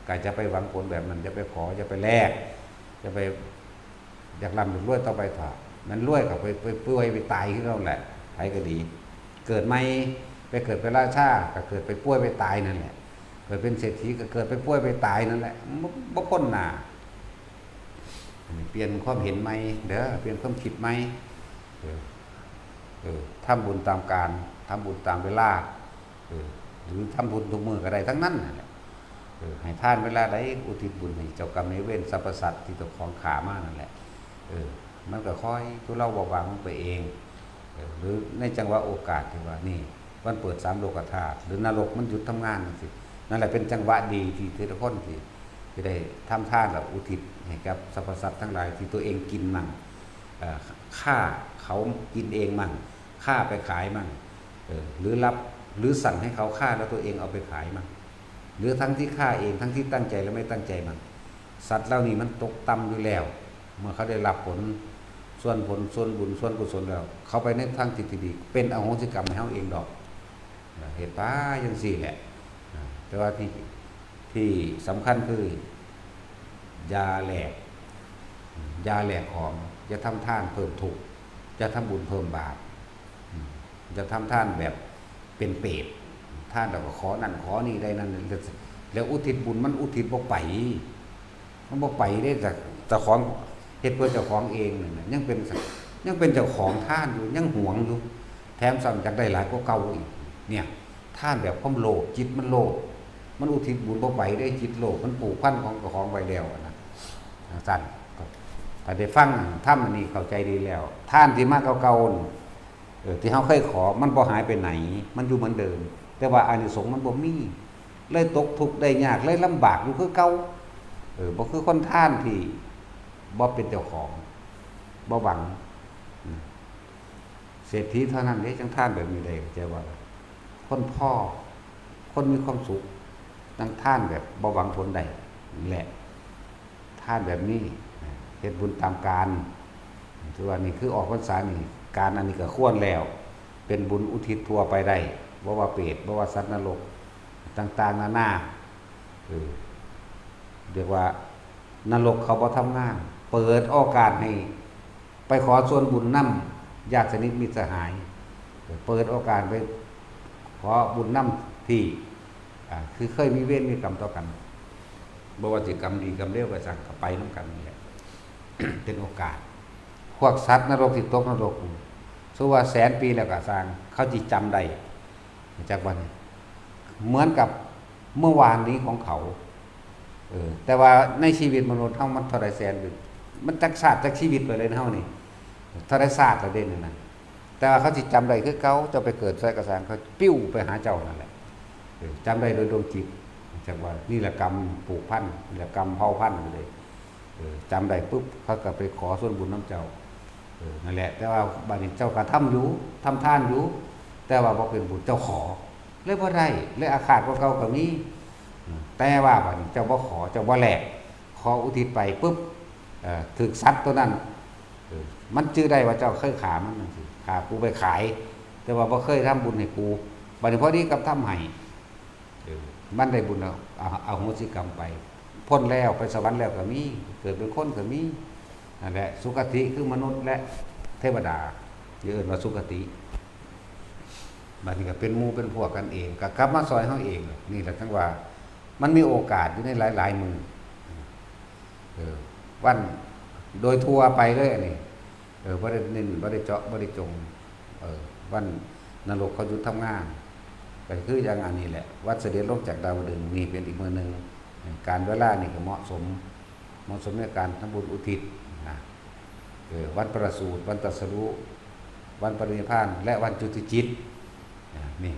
ก็จะไปหวังผลแบบนั้นจะไปขอจะไปแลกจะไปอยากร่ำอยากรวยต่อไปเถอะมันรวยก็ไปป่วยไปตายขึ้นแล้วแหละไผก็ดีเกิดไม่ไปเกิดเป็นราชาก็เกิดไปป่วยไปตายนั่นแหละเกิดเป็นเศรษฐีก็เกิดไปป่วยไปตายนั่นแหละบ่พ้นหน้าเปลี่ยนความเห็นไหมเด้อเปลี่ยนความคิดไหมทำบุญตามการทำบุญตามเวลาหรือทำบุญทุกมือก็ได้ทั้งนั้นนั่นแหละให้ท่านเวลาใดอุทิศบุญให้เจ้ากรรมนายเวรสรรพสัตว์ที่ตกของขามานั่นแหละมันก็ค่อยทุเลาเบาบางลงไปเองหรือในจังหวะโอกาสที่ว่านี่วันเปิด3โลกธาตุหรือนรกมันหยุดทำงานนั่นสินั่นแหละเป็นจังหวะดีที่ทุกคนที่ได้ทำทานและอุทิศให้กับสรรพสัตว์ทั้งหลายที่ตัวเองกินมั่งฆ่าเขากินเองมั่งฆ่าไปขายมั่งหรือรับหรือสั่งให้เขาฆ่าแล้วตัวเองเอาไปขายมั่งหรือทั้งที่ฆ่าเองทั้งที่ตั้งใจและไม่ตั้งใจมั่งสัตว์เหล่านี้มันตกต่ำอยู่แล้วเมื่อเขาได้รับผลส่วนบุญส่วนกุศลแล้วเขาไปในทางที่ดีเป็นอโหสิกรรมให้เขาเองดอกเหตุป้ายังสี่แหละแต่ว่าที่สำคัญคือยาแหลกของจะทำท่านเพิ่มทุกข์จะทำบุญเพิ่มบาปจะทำท่านแบบเป็นเปรตท่านเราก็ขอนั่นขอนี่ได้นั่นแล้วอุทิศบุญมันอุทิศบ่ไปมันบ่ไปได้จากเจ้าของเฮ็ดเพื่อเจ้าของเองนั่นยังเป็นเจ้าของท่านอยู่ยังหวงอยู่แถมสั่งจากได้หลายกว่าเก่าอีกเนี่ยท่านแบบความโลภจิตมันโลภมันอุทิศบุญบ่ไปได้จิตโลภมันผูกพันของเจ้าของไว้แล้วนะสั่นถ้าได้ฟังถ้ำอันนี้เข้าใจดีแล้วท่านที่มาเก่าๆที่เฮาเคยขอมันบ่หายไปไหนมันอยู่เหมือนเดิมแต่ว่าอานิสงส์มันบ่มีเลยตกทุกข์ได้ยากเลยลำบากอยู่คือเก่าบ่คือคนท่านที่บ่เป็นเจ้าของบ่หวังเศรษฐีเท่านั้นเด้จังท่านแบบนี้ได้เข้าใจว่าคนพ่อคนมีความสุขจังท่านแบบบ่หวังผลใดนี่แหละท่านแบบนี้เฮ็ดบุญตามการถือว่านี่คือออกพรรษานี่การอันนี้ก็ควรแล้วเป็นบุญอุทิศทั่วไปได้บ่ว่าเปรตบ่ว่าสัตว์นรกต่างๆนานาเรียกว่านรกเขาบ่ทำงานเปิดโอกาสให้ไปขอส่วนบุญนำญาติสนิทมิตรสหายเปิดโอกาสไปขอบุญนำที่คือเคยมีเวรมีกรรมต่อกันบ่ว่าสิกรรมดีกรรมเลวก็สั่งก็ไปนำกันนี่แหละ เป็นโอกาสพวกสัตว์นรกที่ตกนรกสู้ว่าแสนปีแล้วก็สร้างเขาจิจำได้จากวันเหมือนกับเมื่อวานนี้ของเขาแต่ว่าในชีวิตมนุษย์เฮามันเท่าไรแสนปีมันจักศาสตร์จักชีวิตไปเลยเฮานี่เท่าไรศาสตร์ละเด่นนั่นแต่ว่าเขาสิจำได้คือเขาเจ้าไปเกิดใส่กระสานเขาปิ้วไปหาเจ้านั่นแหละจำได้โดยดวงจิตจากว่านี่แหละกรรมปลูกพันธุ์นี่แหละกรรมเผาพันธุ์เลยจำได้ปุ๊บเขาก็ไปขอส่วนบุญน้ำเจ้านั่นแหละแต่ว่าบัดนี้เจ้าก็ทำอยู่ทำทานอยู่แต่ว่าบ่เป็นบุญเจ้าขอเลยบ่ได้เลยอาฆาตกว่าเก่าก็มีแต่ว่าบัดนี้เจ้าบ่ขอเจ้าบ่แลกขออุทิศไปปุ๊บถึกสัตว์ตัวนั้นมันชื่อได้ว่าเจ้าเคยขามันนั่นสิขากูไปขายแต่ว่าบ่เคยทำบุญให้กูบัดนี้พอดีกับทำให้มันได้บุญเอาโหสิกรรมไปพ้นแล้วไปสวรรค์แล้วก็มีเกิดเป็นคนก็มีนั่นแหละสุคติคือมนุษย์และเทวดาเรียกว่าสุคติ บัดนี้ก็เป็นหมู่เป็นพวกกันเองก็กลับมาซอยเฮาเองนี่แหละทั้งว่ามันมีโอกาสอยู่ในหลายๆมือวันโดยทั่วไปเลยอันนี้บ่ได้เน้นบ่ได้เจาะบ่ได้จงวันนรกเขาหยุดทำงานก็คืออย่างอันนี้แหละวัดเสด็จลงจากดาวดึงส์นี่เป็นอีกมื้อนึงการเวลานี่ก็เหมาะสมในการทำบุญอุทิศวันประสูติวันตรัสรู้วันปรินิพพานและวันจุติจิตนี่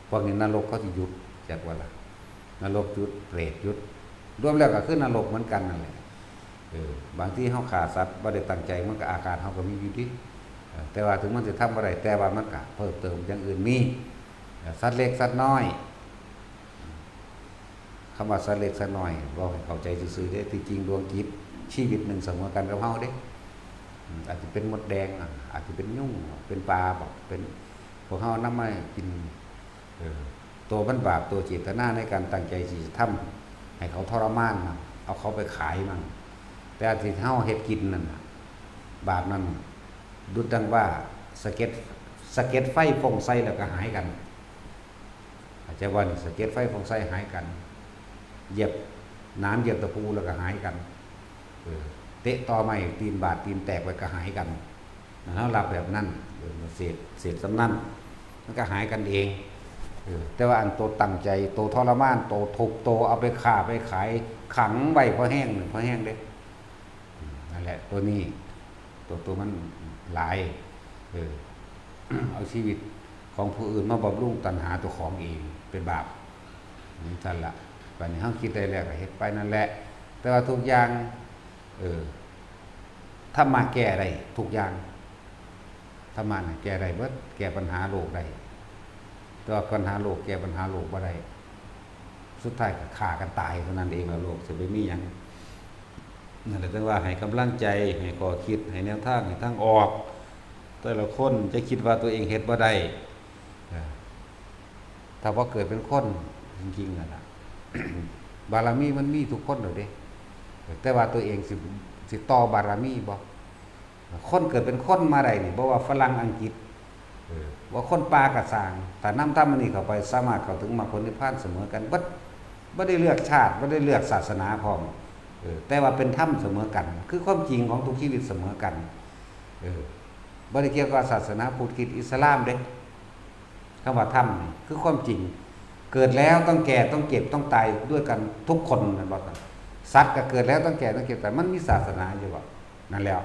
พวกนี้นรกเขาสิหยุดจัดว่าล่ะนรกหยุดเปรตหยุดรวมแล้วก็คือนรกเหมือนกันนั่นแหละบางที่เฮาฆ่าสัตว์บ่ได้ตั้งใจมันก็อาการเฮาก็มีอยู่ดิแต่ว่าถึงมันจะทำบ่ได้แต่ว่ามันก็เพิ่มเติมอย่างอื่นมีสัตว์เล็กสัตว์น้อยคำว่าสัตว์เล็กสัตว์น้อยบ่ให้เข้าใจซื่อๆเด้ที่จริงดวงจิตชีวิตหนึ่งเสมอกันกับเฮาเด้อาจจะเป็นมดแดงอาจจะเป็นยุ่งเป็นปลาบอกเป็นพวกเฮานำมากินตัวมันบาปตัวเจตนาในการตั้งใจสิทำให้เขาทรมานเอาเขาไปขายมันแต่ที่เฮาเฮ็ดกินนั่นบาปนั้นดุจดังว่าสะเก็ดไฟฟงใส่แล้วก็หายกันอาจจะว่าสะเก็ดไฟฟงใส่หายกันเหยียบน้ำเหยียบตะปูแล้วก็หายกันเตะต่อไม้ตีนบาดตีนแตกไปก็หายกันเฮาหลับแบบนั้นเศษสำนั้นมันก็หายกันเองแต่ว่าอันโตตั้งใจโตทรมานโตทุกโตเอาไปฆ่าไปขายขังไว้พอแห้งเด้นั่นแหละตัวนี้ตัวมันหลายเอาชีวิตของผู้อื่นมาบำรุงตัณหาตัวของเองเป็นบาปนี่ท่านละวันนี้เฮาคิดได้แล้วก็เฮ็ดไปนั่นแหละแต่ว่าทุกอย่างถ้ามาแก้ได้ทุกอย่างถ้ามาแก้ได้เบิดแก้ปัญหาโลกได้แต่ว่าปัญหาโลกแก้ปัญหาโลกบ่ได้สุดท้ายก็ฆ่ากันตายเท่านั้นเองแล้วโลกสิไปมีหยังนั่นแหละถึงว่าให้กำลังใจให้ข้อคิดให้แนวทางให้ทางออกแต่ละคนจะคิดว่าตัวเองเฮ็ดบ่ได้ถ้าว่าเกิดเป็นคนจริงๆนั่นน่ะ บารมีมันมีทุกคนแล้วเด้แต่ว่าตัวเองสิต่อบารมีบ่คนเกิดเป็นคนมาได้นี่บ่ว่าฝรั่งอังกฤษว่าคนป่ากระสร้างแต่นำธรรมนี่เข้าไปสามารถเข้าถึงมรรคผลนิพพานเสมอกันบ่ได้เลือกชาติบ่ได้เลือกศาสนาพร้อมแต่ว่าเป็นธรรมเสมอกันคือความจริงของทุกชีวิตเสมอกันบ่ได้เกี่ยวกับศาสนาพุทธคริสต์อิสลามเด้คำว่าธรรมนี่คือความจริงเกิดแล้วต้องแก่ต้องเก็บต้องตายด้วยกันทุกคนนั่นบ่กันสัตว์ก็เกิดแล้วต้องแก่ต้องเก็บแต่มันมีศาสนาอยู่บ่นั่นแล้ว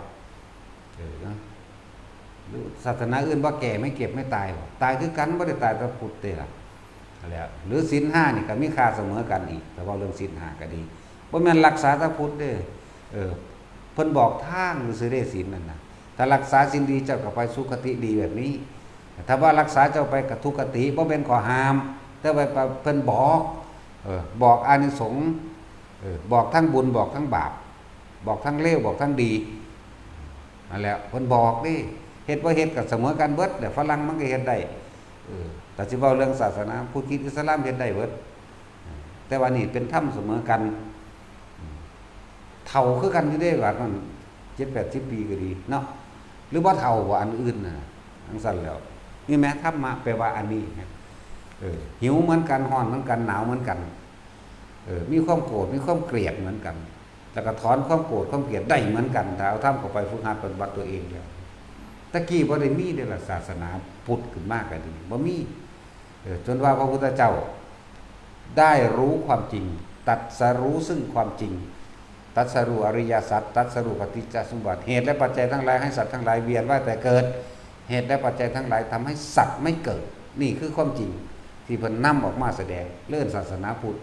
หรือศาสนาอื่นบ่แก่ไม่เก็บไม่ตายบ่ตายคือกันบ่ได้ตายแต่พุทธเด้ล่ะนั่นแล้วหรือศีล5นี่ก็มีค่าเสมอกันอีกแต่ว่าเรื่องศีล5ก็ดีบ่แม่นรักษาแต่พุทธเด้เพิ่นบอกทางซื่อๆเด้ศีลนั่นน่ะถ้ารักษาศีลดีเจ้าก็ไปสุคติดีแบบนี้ถ้าว่ารักษาเจ้าไปกทุกติบ่แม่นข้อห้ามแต่ว่าเพิ่นบอกอานิสงส์บอกทั้งบุญบอกทั้งบาปบอกทั้งเลวบอกทั้งดีนั่นแหละเพิ่นบอกดิเฮ็ดบ่เฮ็ดก็เสมอกันเบิดแต่ฝรั่งมันก็เฮ็ดได้แต่สิเว้าเรื่องศาสนาพุทธคริสต์อิสลามเฮ็ดได้เบิดแต่ว่านี่เป็นธรรมเสมอกันเฒ่าคือกันอยู่เด้ว่ามัน 7-80 ปีก็ดีเนาะหรือบ่เฒ่ากว่าอันอื่นน่ะจังซั่นแล้วนี่แม้ธรรมะแปลว่าอันนี้หิวเหมือนกันร้อนเหมือนกันหนาวเหมือนกันมีความโกรธมีความเกลียดเหมือนกันแล้วก็ถอนความโกรธความเกลียดได้เหมือนกันถ้าเอาทำเข้าไปฝึกหัดปฏิบัติตัวเองแล้วตะกี้บ่ได้มีเด้ล่ะศาสนาพุทธขึ้นมาก็ดีบ่มีจนว่าพระพุทธเจ้าได้รู้ความจริงตรัสรู้ซึ่งความจริงตรัสรู้อริยสัจตรัสรู้ปฏิจจสมุปบาทเหตุและปัจจัยทั้งหลายให้สัตว์ทั้งหลายเวียนว่ายแต่เกิดเหตุและปัจจัยทั้งหลายทำให้สัตว์ไม่เกิดนี่คือความจริงที่เพิ่นนำออกมาแสดงเรื่องศาสนาพุทธ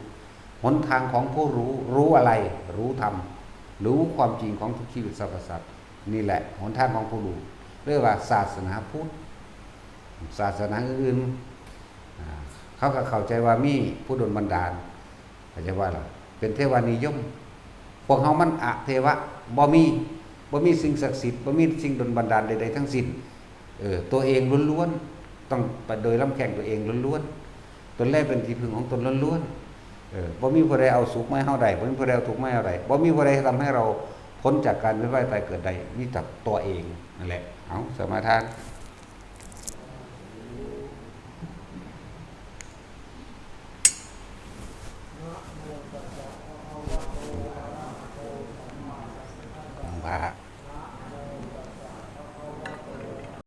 หนทางของผู้รู้อะไรรู้ธรรมรู้ความจริงของทุกชีวิตสรรพสัตว์นี่แหละหนทางของผู้รู้เรียกว่าศาสนาพุทธศาสนาอื่นเขาก็เข้าใจว่ามีผู้ดลบันดาลเข้าใจว่าล่ะเป็นเทวานิยมพวกเฮามันอเทวะบ่มีสิ่งศักดิ์สิทธิ์บ่มีสิ่งดลบันดาลใดๆทั้งสิ้นตัวเองล้วนๆต้องไปโดยลำแข้งตัวเองล้วนๆตนแรกเป็นที่พึ่งของตนล้วนๆบ่มีผู้ใดเอาสุขมาให้เฮาได้บ่มีผู้ใดเอาทุกข์มาให้เฮาได้บ่มีผู้ใดทำให้เราพ้นจากการเวียนว่ายตายเกิดใดมีแต่ตัวเองนั่นแหละเอาสมาทาน